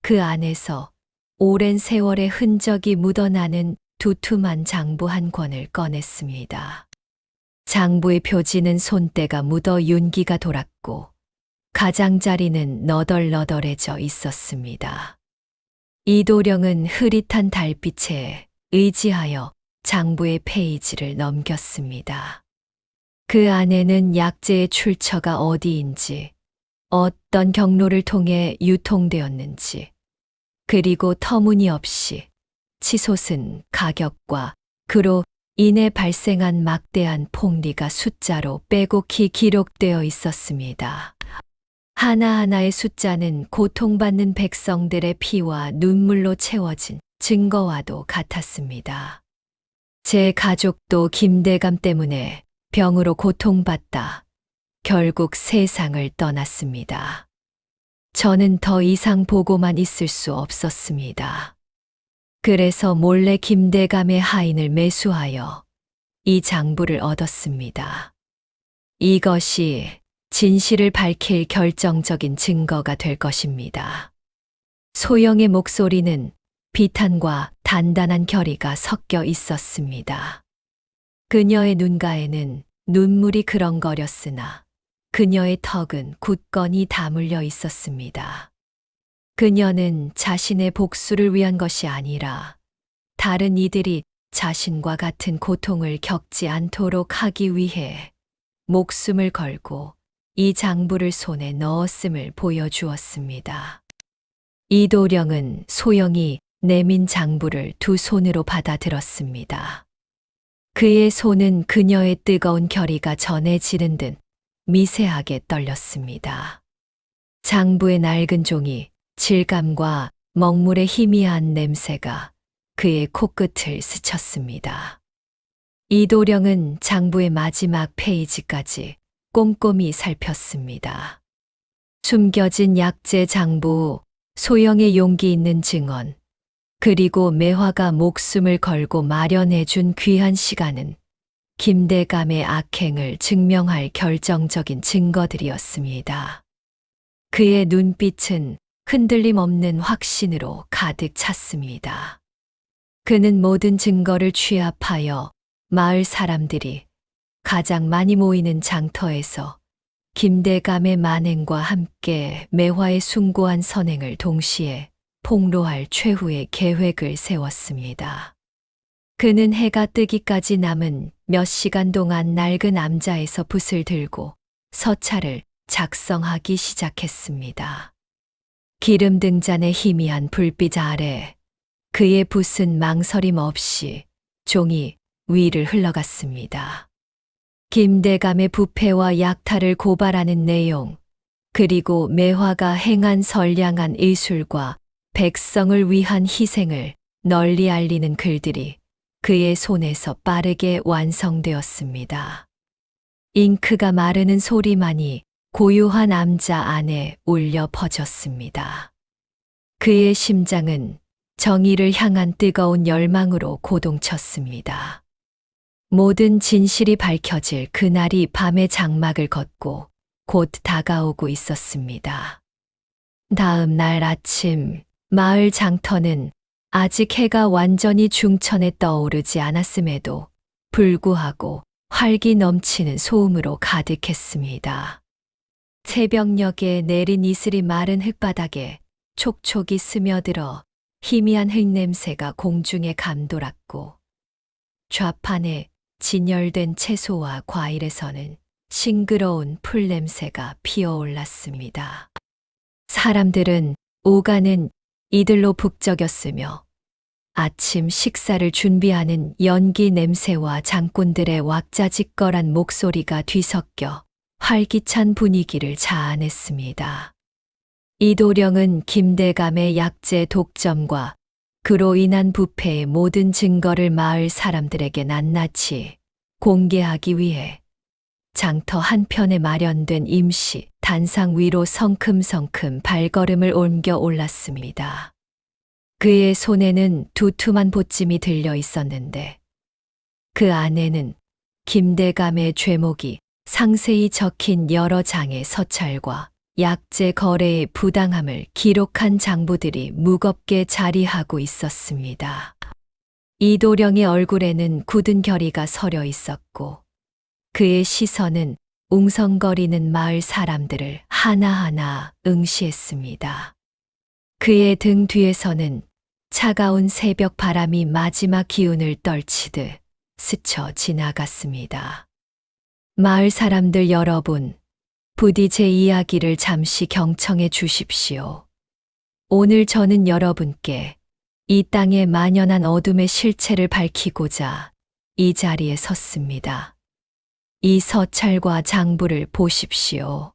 그 안에서 오랜 세월의 흔적이 묻어나는 두툼한 장부 한 권을 꺼냈습니다. 장부의 표지는 손때가 묻어 윤기가 돌았고 가장자리는 너덜너덜해져 있었습니다. 이도령은 흐릿한 달빛에 의지하여 장부의 페이지를 넘겼습니다. 그 안에는 약재의 출처가 어디인지, 어떤 경로를 통해 유통되었는지, 그리고 터무니없이 치솟은 가격과 그로 인해 발생한 막대한 폭리가 숫자로 빼곡히 기록되어 있었습니다. 하나하나의 숫자는 고통받는 백성들의 피와 눈물로 채워진 증거와도 같았습니다. 제 가족도 김대감 때문에 병으로 고통받다 결국 세상을 떠났습니다. 저는 더 이상 보고만 있을 수 없었습니다. 그래서 몰래 김대감의 하인을 매수하여 이 장부를 얻었습니다. 이것이 진실을 밝힐 결정적인 증거가 될 것입니다. 소영의 목소리는 비탄과 단단한 결의가 섞여 있었습니다. 그녀의 눈가에는 눈물이 그렁거렸으나 그녀의 턱은 굳건히 다물려 있었습니다. 그녀는 자신의 복수를 위한 것이 아니라 다른 이들이 자신과 같은 고통을 겪지 않도록 하기 위해 목숨을 걸고 이 장부를 손에 넣었음을 보여주었습니다. 이도령은 소영이 내민 장부를 두 손으로 받아들었습니다. 그의 손은 그녀의 뜨거운 결의가 전해지는 듯 미세하게 떨렸습니다. 장부의 낡은 종이 질감과 먹물의 희미한 냄새가 그의 코끝을 스쳤습니다. 이도령은 장부의 마지막 페이지까지 꼼꼼히 살폈습니다. 숨겨진 약재 장부, 소영의 용기 있는 증언, 그리고 매화가 목숨을 걸고 마련해준 귀한 시간은 김대감의 악행을 증명할 결정적인 증거들이었습니다. 그의 눈빛은 흔들림 없는 확신으로 가득 찼습니다. 그는 모든 증거를 취합하여 마을 사람들이 가장 많이 모이는 장터에서 김대감의 만행과 함께 매화의 숭고한 선행을 동시에 폭로할 최후의 계획을 세웠습니다. 그는 해가 뜨기까지 남은 몇 시간 동안 낡은 암자에서 붓을 들고 서찰을 작성하기 시작했습니다. 기름 등잔의 희미한 불빛 아래 그의 붓은 망설임 없이 종이 위를 흘러갔습니다. 김대감의 부패와 약탈을 고발하는 내용, 그리고 매화가 행한 선량한 의술과 백성을 위한 희생을 널리 알리는 글들이 그의 손에서 빠르게 완성되었습니다. 잉크가 마르는 소리만이 고요한 암자 안에 울려 퍼졌습니다. 그의 심장은 정의를 향한 뜨거운 열망으로 고동쳤습니다. 모든 진실이 밝혀질 그날이 밤의 장막을 걷고 곧 다가오고 있었습니다. 다음 날 아침, 마을 장터는 아직 해가 완전히 중천에 떠오르지 않았음에도 불구하고 활기 넘치는 소음으로 가득했습니다. 새벽녘에 내린 이슬이 마른 흙바닥에 촉촉이 스며들어 희미한 흙냄새가 공중에 감돌았고, 좌판에 진열된 채소와 과일에서는 싱그러운 풀냄새가 피어올랐습니다. 사람들은 오가는 이들로 북적였으며 아침 식사를 준비하는 연기 냄새와 장꾼들의 왁자지껄한 목소리가 뒤섞여 활기찬 분위기를 자아냈습니다. 이도령은 김대감의 약재 독점과 그로 인한 부패의 모든 증거를 마을 사람들에게 낱낱이 공개하기 위해 장터 한편에 마련된 임시 단상 위로 성큼성큼 발걸음을 옮겨 올랐습니다. 그의 손에는 두툼한 보찜이 들려 있었는데 그 안에는 김대감의 죄목이 상세히 적힌 여러 장의 서찰과 약재 거래의 부당함을 기록한 장부들이 무겁게 자리하고 있었습니다. 이도령의 얼굴에는 굳은 결의가 서려 있었고 그의 시선은 웅성거리는 마을 사람들을 하나하나 응시했습니다. 그의 등 뒤에서는 차가운 새벽 바람이 마지막 기운을 떨치듯 스쳐 지나갔습니다. 마을 사람들 여러분, 부디 제 이야기를 잠시 경청해 주십시오. 오늘 저는 여러분께 이 땅에 만연한 어둠의 실체를 밝히고자 이 자리에 섰습니다. 이 서찰과 장부를 보십시오.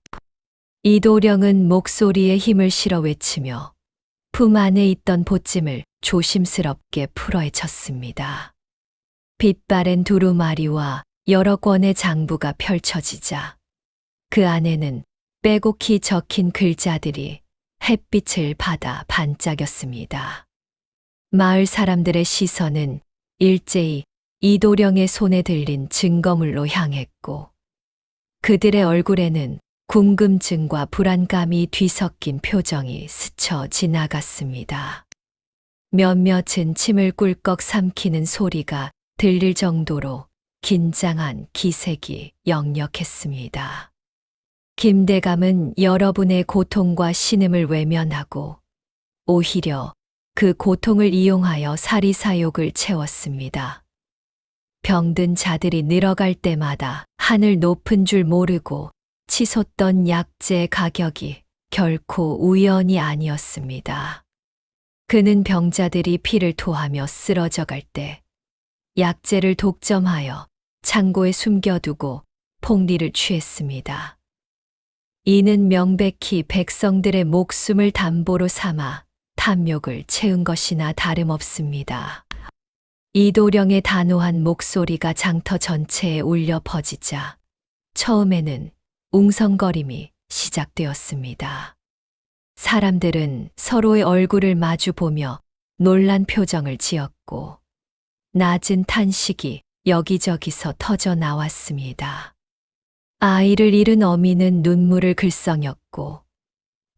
이도령은 목소리에 힘을 실어 외치며 품 안에 있던 보찜을 조심스럽게 풀어헤쳤습니다. 빛바랜 두루마리와 여러 권의 장부가 펼쳐지자 그 안에는 빼곡히 적힌 글자들이 햇빛을 받아 반짝였습니다. 마을 사람들의 시선은 일제히 이도령의 손에 들린 증거물로 향했고 그들의 얼굴에는 궁금증과 불안감이 뒤섞인 표정이 스쳐 지나갔습니다. 몇몇은 침을 꿀꺽 삼키는 소리가 들릴 정도로 긴장한 기색이 역력했습니다. 김대감은 여러분의 고통과 신음을 외면하고 오히려 그 고통을 이용하여 사리사욕을 채웠습니다. 병든 자들이 늘어갈 때마다 하늘 높은 줄 모르고 치솟던 약재 가격이 결코 우연이 아니었습니다. 그는 병자들이 피를 토하며 쓰러져 갈 때 약재를 독점하여 창고에 숨겨두고 폭리를 취했습니다. 이는 명백히 백성들의 목숨을 담보로 삼아 탐욕을 채운 것이나 다름없습니다. 이도령의 단호한 목소리가 장터 전체에 울려 퍼지자 처음에는 웅성거림이 시작되었습니다. 사람들은 서로의 얼굴을 마주 보며 놀란 표정을 지었고 낮은 탄식이 여기저기서 터져 나왔습니다. 아이를 잃은 어미는 눈물을 글썽였고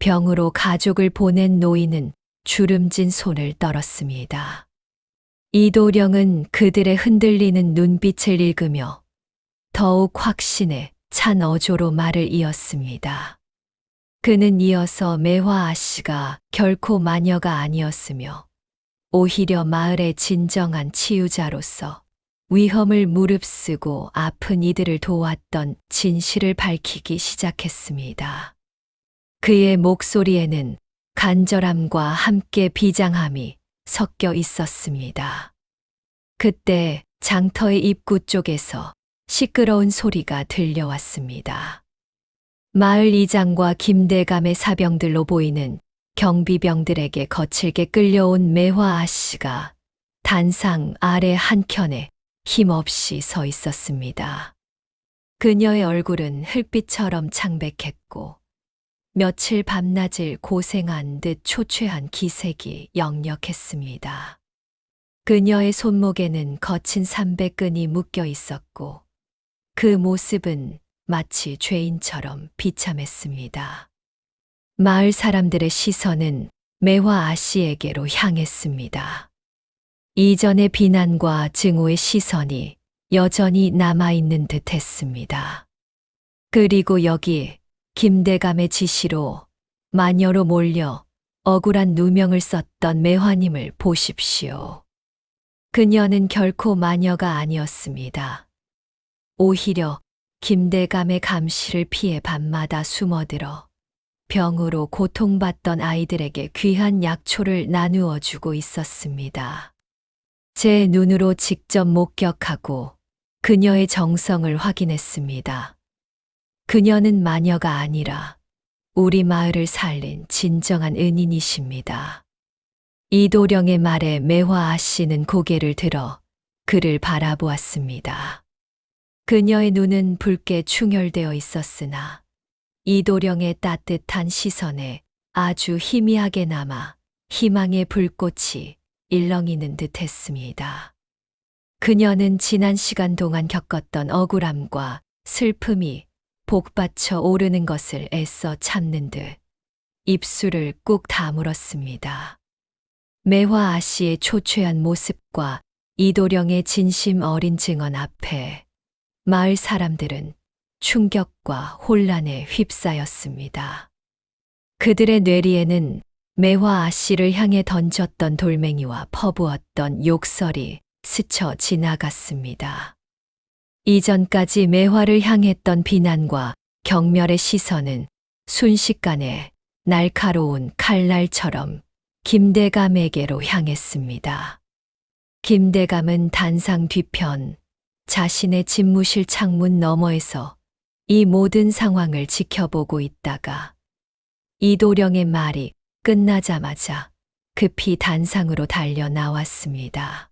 병으로 가족을 보낸 노인은 주름진 손을 떨었습니다. 이도령은 그들의 흔들리는 눈빛을 읽으며 더욱 확신에 찬 어조로 말을 이었습니다. 그는 이어서 매화 아씨가 결코 마녀가 아니었으며 오히려 마을의 진정한 치유자로서 위험을 무릅쓰고 아픈 이들을 도왔던 진실을 밝히기 시작했습니다. 그의 목소리에는 간절함과 함께 비장함이 섞여 있었습니다. 그때 장터의 입구 쪽에서 시끄러운 소리가 들려왔습니다. 마을 이장과 김대감의 사병들로 보이는 경비병들에게 거칠게 끌려온 매화 아씨가 단상 아래 한켠에 힘없이 서 있었습니다. 그녀의 얼굴은 흙빛처럼 창백했고 며칠 밤낮을 고생한 듯 초췌한 기색이 역력했습니다. 그녀의 손목에는 거친 삼백끈이 묶여 있었고 그 모습은 마치 죄인처럼 비참했습니다. 마을 사람들의 시선은 매화 아씨에게로 향했습니다. 이전의 비난과 증오의 시선이 여전히 남아있는 듯 했습니다. 그리고 여기 김대감의 지시로 마녀로 몰려 억울한 누명을 썼던 매화님을 보십시오. 그녀는 결코 마녀가 아니었습니다. 오히려 김대감의 감시를 피해 밤마다 숨어들어 병으로 고통받던 아이들에게 귀한 약초를 나누어 주고 있었습니다. 제 눈으로 직접 목격하고 그녀의 정성을 확인했습니다. 그녀는 마녀가 아니라 우리 마을을 살린 진정한 은인이십니다. 이도령의 말에 매화 아씨는 고개를 들어 그를 바라보았습니다. 그녀의 눈은 붉게 충혈되어 있었으나 이도령의 따뜻한 시선에 아주 희미하게 남아 희망의 불꽃이 일렁이는 듯했습니다. 그녀는 지난 시간 동안 겪었던 억울함과 슬픔이 복받쳐 오르는 것을 애써 참는 듯 입술을 꾹 다물었습니다. 매화 아씨의 초췌한 모습과 이도령의 진심 어린 증언 앞에 마을 사람들은 충격과 혼란에 휩싸였습니다. 그들의 뇌리에는 매화 아씨를 향해 던졌던 돌멩이와 퍼부었던 욕설이 스쳐 지나갔습니다. 이전까지 매화를 향했던 비난과 경멸의 시선은 순식간에 날카로운 칼날처럼 김대감에게로 향했습니다. 김대감은 단상 뒤편 자신의 집무실 창문 너머에서 이 모든 상황을 지켜보고 있다가 이도령의 말이 끝나자마자 급히 단상으로 달려 나왔습니다.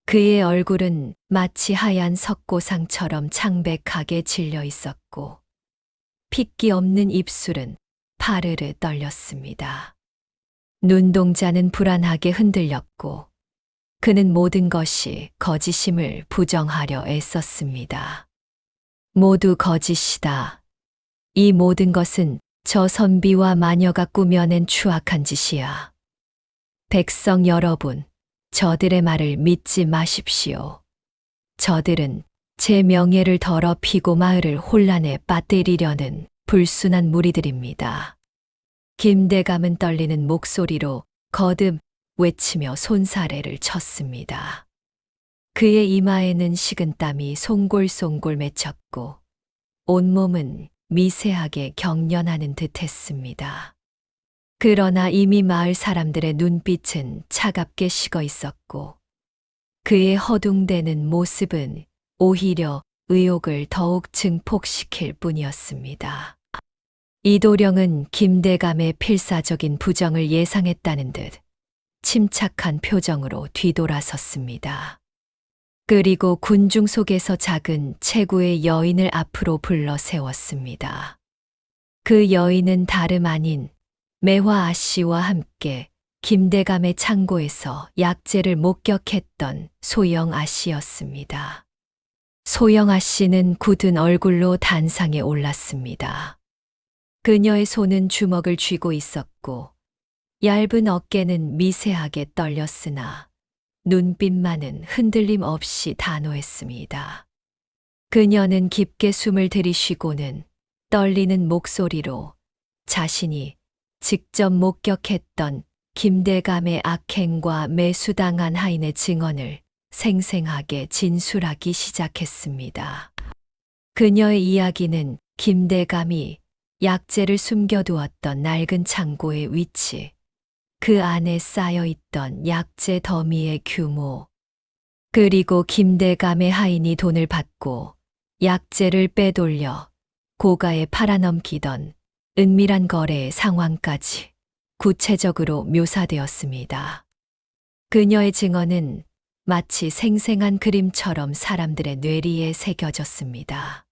그의 얼굴은 마치 하얀 석고상처럼 창백하게 질려 있었고 핏기 없는 입술은 파르르 떨렸습니다. 눈동자는 불안하게 흔들렸고 그는 모든 것이 거짓임을 부정하려 애썼습니다. 모두 거짓이다. 이 모든 것은 저 선비와 마녀가 꾸며낸 추악한 짓이야. 백성 여러분, 저들의 말을 믿지 마십시오. 저들은 제 명예를 더럽히고 마을을 혼란에 빠뜨리려는 불순한 무리들입니다. 김대감은 떨리는 목소리로 거듭 외치며 손사래를 쳤습니다. 그의 이마에는 식은땀이 송골송골 맺혔고 온몸은 미세하게 경련하는 듯했습니다. 그러나 이미 마을 사람들의 눈빛은 차갑게 식어 있었고 그의 허둥대는 모습은 오히려 의욕을 더욱 증폭시킬 뿐이었습니다. 이도령은 김대감의 필사적인 부정을 예상했다는 듯 침착한 표정으로 뒤돌아섰습니다. 그리고 군중 속에서 작은 체구의 여인을 앞으로 불러 세웠습니다. 그 여인은 다름 아닌 매화 아씨와 함께 김대감의 창고에서 약재를 목격했던 소영 아씨였습니다. 소영 아씨는 굳은 얼굴로 단상에 올랐습니다. 그녀의 손은 주먹을 쥐고 있었고 얇은 어깨는 미세하게 떨렸으나 눈빛만은 흔들림 없이 단호했습니다. 그녀는 깊게 숨을 들이쉬고는 떨리는 목소리로 자신이 직접 목격했던 김대감의 악행과 매수당한 하인의 증언을 생생하게 진술하기 시작했습니다. 그녀의 이야기는 김대감이 약재를 숨겨두었던 낡은 창고의 위치, 그 안에 쌓여있던 약재 더미의 규모, 그리고 김대감의 하인이 돈을 받고 약재를 빼돌려 고가에 팔아넘기던 은밀한 거래의 상황까지 구체적으로 묘사되었습니다. 그녀의 증언은 마치 생생한 그림처럼 사람들의 뇌리에 새겨졌습니다.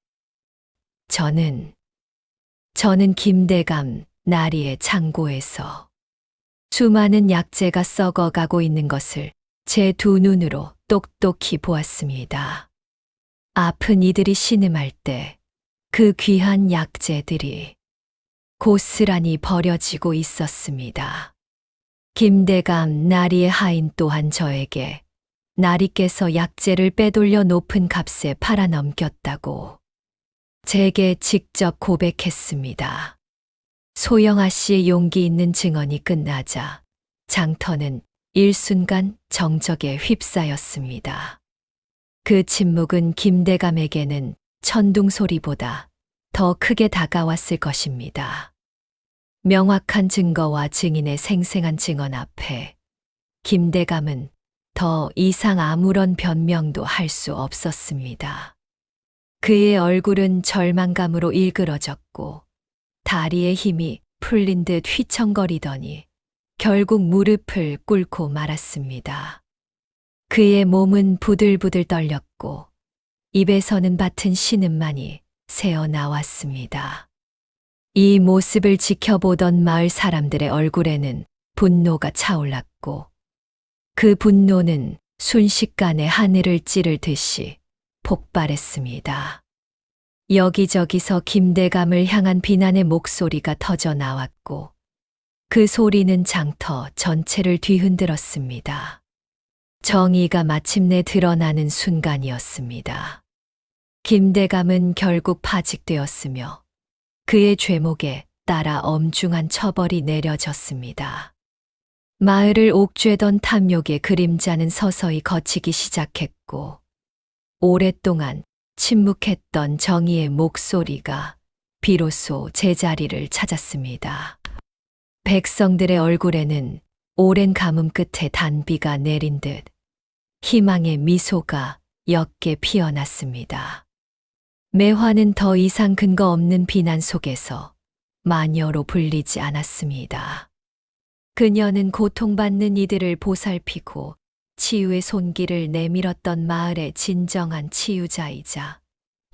저는 김대감 나리의 창고에서 수많은 약재가 썩어가고 있는 것을 제 두 눈으로 똑똑히 보았습니다. 아픈 이들이 신음할 때 그 귀한 약재들이 고스란히 버려지고 있었습니다. 김대감 나리의 하인 또한 저에게 나리께서 약재를 빼돌려 높은 값에 팔아넘겼다고 제게 직접 고백했습니다. 소영아 씨의 용기 있는 증언이 끝나자 장터는 일순간 정적에 휩싸였습니다. 그 침묵은 김대감에게는 천둥 소리보다 더 크게 다가왔을 것입니다. 명확한 증거와 증인의 생생한 증언 앞에 김대감은 더 이상 아무런 변명도 할 수 없었습니다. 그의 얼굴은 절망감으로 일그러졌고 다리의 힘이 풀린 듯 휘청거리더니 결국 무릎을 꿇고 말았습니다. 그의 몸은 부들부들 떨렸고 입에서는 밭은 신음만이 새어 나왔습니다. 이 모습을 지켜보던 마을 사람들의 얼굴에는 분노가 차올랐고 그 분노는 순식간에 하늘을 찌를 듯이 폭발했습니다. 여기저기서 김대감을 향한 비난의 목소리가 터져 나왔고 그 소리는 장터 전체를 뒤흔들었습니다. 정의가 마침내 드러나는 순간이었습니다. 김대감은 결국 파직되었으며 그의 죄목에 따라 엄중한 처벌이 내려졌습니다. 마을을 옥죄던 탐욕의 그림자는 서서히 걷히기 시작했고 오랫동안 침묵했던 정의의 목소리가 비로소 제자리를 찾았습니다. 백성들의 얼굴에는 오랜 가뭄 끝에 단비가 내린 듯 희망의 미소가 옅게 피어났습니다. 매화는 더 이상 근거 없는 비난 속에서 마녀로 불리지 않았습니다. 그녀는 고통받는 이들을 보살피고 치유의 손길을 내밀었던 마을의 진정한 치유자이자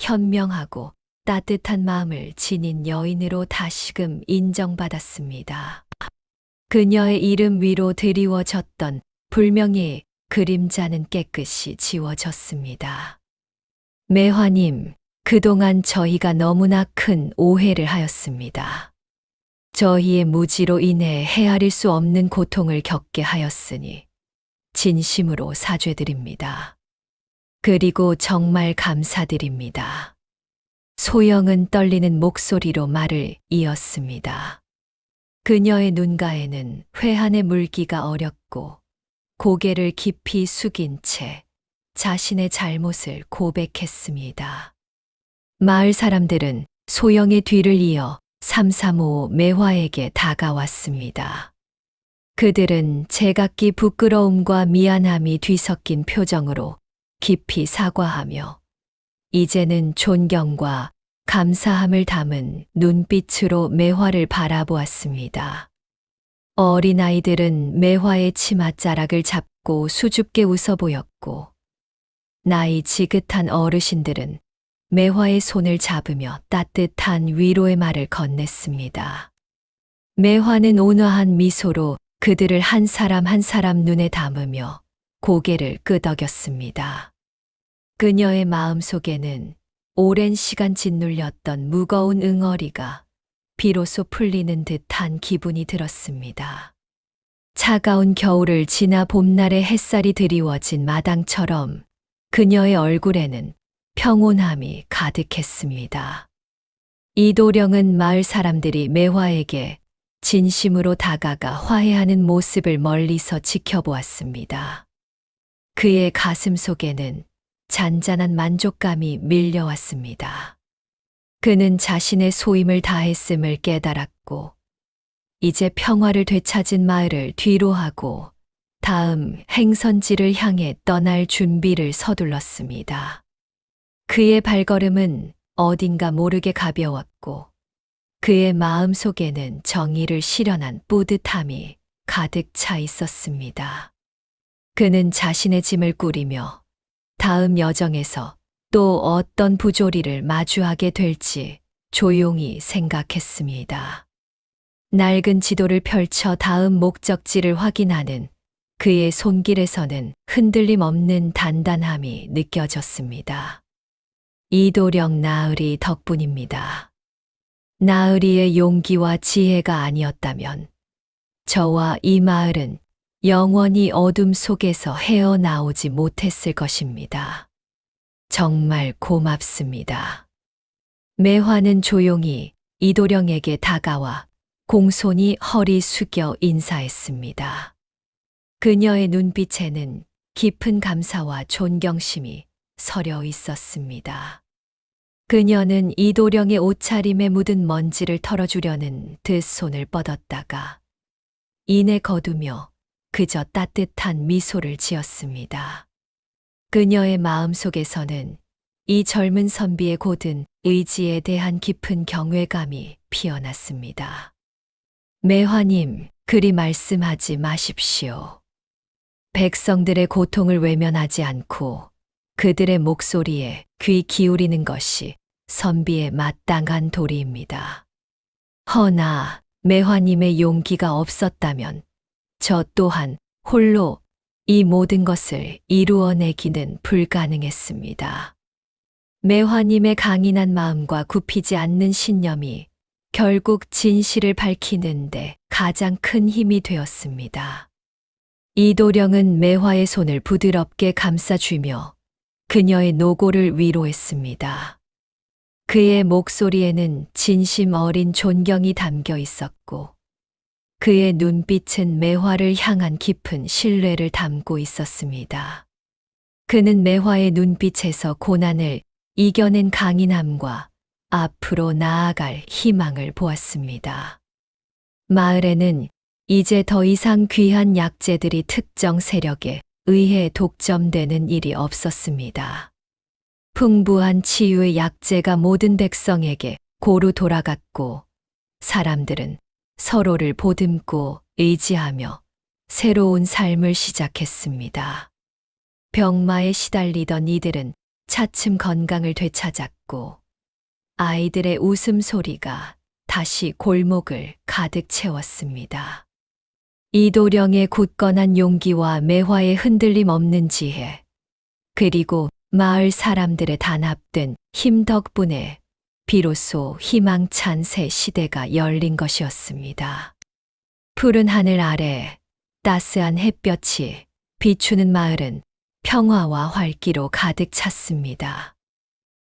현명하고 따뜻한 마음을 지닌 여인으로 다시금 인정받았습니다. 그녀의 이름 위로 드리워졌던 불명예의 그림자는 깨끗이 지워졌습니다. 매화님, 그동안 저희가 너무나 큰 오해를 하였습니다. 저희의 무지로 인해 헤아릴 수 없는 고통을 겪게 하였으니 진심으로 사죄드립니다. 그리고 정말 감사드립니다. 소영은 떨리는 목소리로 말을 이었습니다. 그녀의 눈가에는 회한의 물기가 어렸고 고개를 깊이 숙인 채 자신의 잘못을 고백했습니다. 마을 사람들은 소영의 뒤를 이어 335 매화에게 다가왔습니다. 그들은 제각기 부끄러움과 미안함이 뒤섞인 표정으로 깊이 사과하며 이제는 존경과 감사함을 담은 눈빛으로 매화를 바라보았습니다. 어린아이들은 매화의 치맛자락을 잡고 수줍게 웃어 보였고 나이 지긋한 어르신들은 매화의 손을 잡으며 따뜻한 위로의 말을 건넸습니다. 매화는 온화한 미소로 그들을 한 사람 한 사람 눈에 담으며 고개를 끄덕였습니다. 그녀의 마음속에는 오랜 시간 짓눌렸던 무거운 응어리가 비로소 풀리는 듯한 기분이 들었습니다. 차가운 겨울을 지나 봄날의 햇살이 드리워진 마당처럼 그녀의 얼굴에는 평온함이 가득했습니다. 이도령은 마을 사람들이 매화에게 진심으로 다가가 화해하는 모습을 멀리서 지켜보았습니다. 그의 가슴 속에는 잔잔한 만족감이 밀려왔습니다. 그는 자신의 소임을 다했음을 깨달았고, 이제 평화를 되찾은 마을을 뒤로하고 다음 행선지를 향해 떠날 준비를 서둘렀습니다. 그의 발걸음은 어딘가 모르게 가벼웠고, 그의 마음 속에는 정의를 실현한 뿌듯함이 가득 차 있었습니다. 그는 자신의 짐을 꾸리며 다음 여정에서 또 어떤 부조리를 마주하게 될지 조용히 생각했습니다. 낡은 지도를 펼쳐 다음 목적지를 확인하는 그의 손길에서는 흔들림 없는 단단함이 느껴졌습니다. 이도령 나으리 덕분입니다. 나으리의 용기와 지혜가 아니었다면 저와 이 마을은 영원히 어둠 속에서 헤어나오지 못했을 것입니다. 정말 고맙습니다. 매화는 조용히 이도령에게 다가와 공손히 허리 숙여 인사했습니다. 그녀의 눈빛에는 깊은 감사와 존경심이 서려 있었습니다. 그녀는 이도령의 옷차림에 묻은 먼지를 털어주려는 듯 손을 뻗었다가 이내 거두며 그저 따뜻한 미소를 지었습니다. 그녀의 마음속에서는 이 젊은 선비의 고든 의지에 대한 깊은 경외감이 피어났습니다. 매화님, 그리 말씀하지 마십시오. 백성들의 고통을 외면하지 않고 그들의 목소리에 귀 기울이는 것이 선비의 마땅한 도리입니다. 허나 매화님의 용기가 없었다면 저 또한 홀로 이 모든 것을 이루어내기는 불가능했습니다. 매화님의 강인한 마음과 굽히지 않는 신념이 결국 진실을 밝히는데 가장 큰 힘이 되었습니다. 이도령은 매화의 손을 부드럽게 감싸주며 그녀의 노고를 위로했습니다. 그의 목소리에는 진심 어린 존경이 담겨 있었고, 그의 눈빛은 매화를 향한 깊은 신뢰를 담고 있었습니다. 그는 매화의 눈빛에서 고난을 이겨낸 강인함과 앞으로 나아갈 희망을 보았습니다. 마을에는 이제 더 이상 귀한 약재들이 특정 세력에 의해 독점되는 일이 없었습니다. 풍부한 치유의 약재가 모든 백성에게 고루 돌아갔고, 사람들은 서로를 보듬고 의지하며 새로운 삶을 시작했습니다. 병마에 시달리던 이들은 차츰 건강을 되찾았고, 아이들의 웃음소리가 다시 골목을 가득 채웠습니다. 이도령의 굳건한 용기와 매화의 흔들림 없는 지혜, 그리고 마을 사람들의 단합된 힘 덕분에 비로소 희망찬 새 시대가 열린 것이었습니다. 푸른 하늘 아래 따스한 햇볕이 비추는 마을은 평화와 활기로 가득 찼습니다.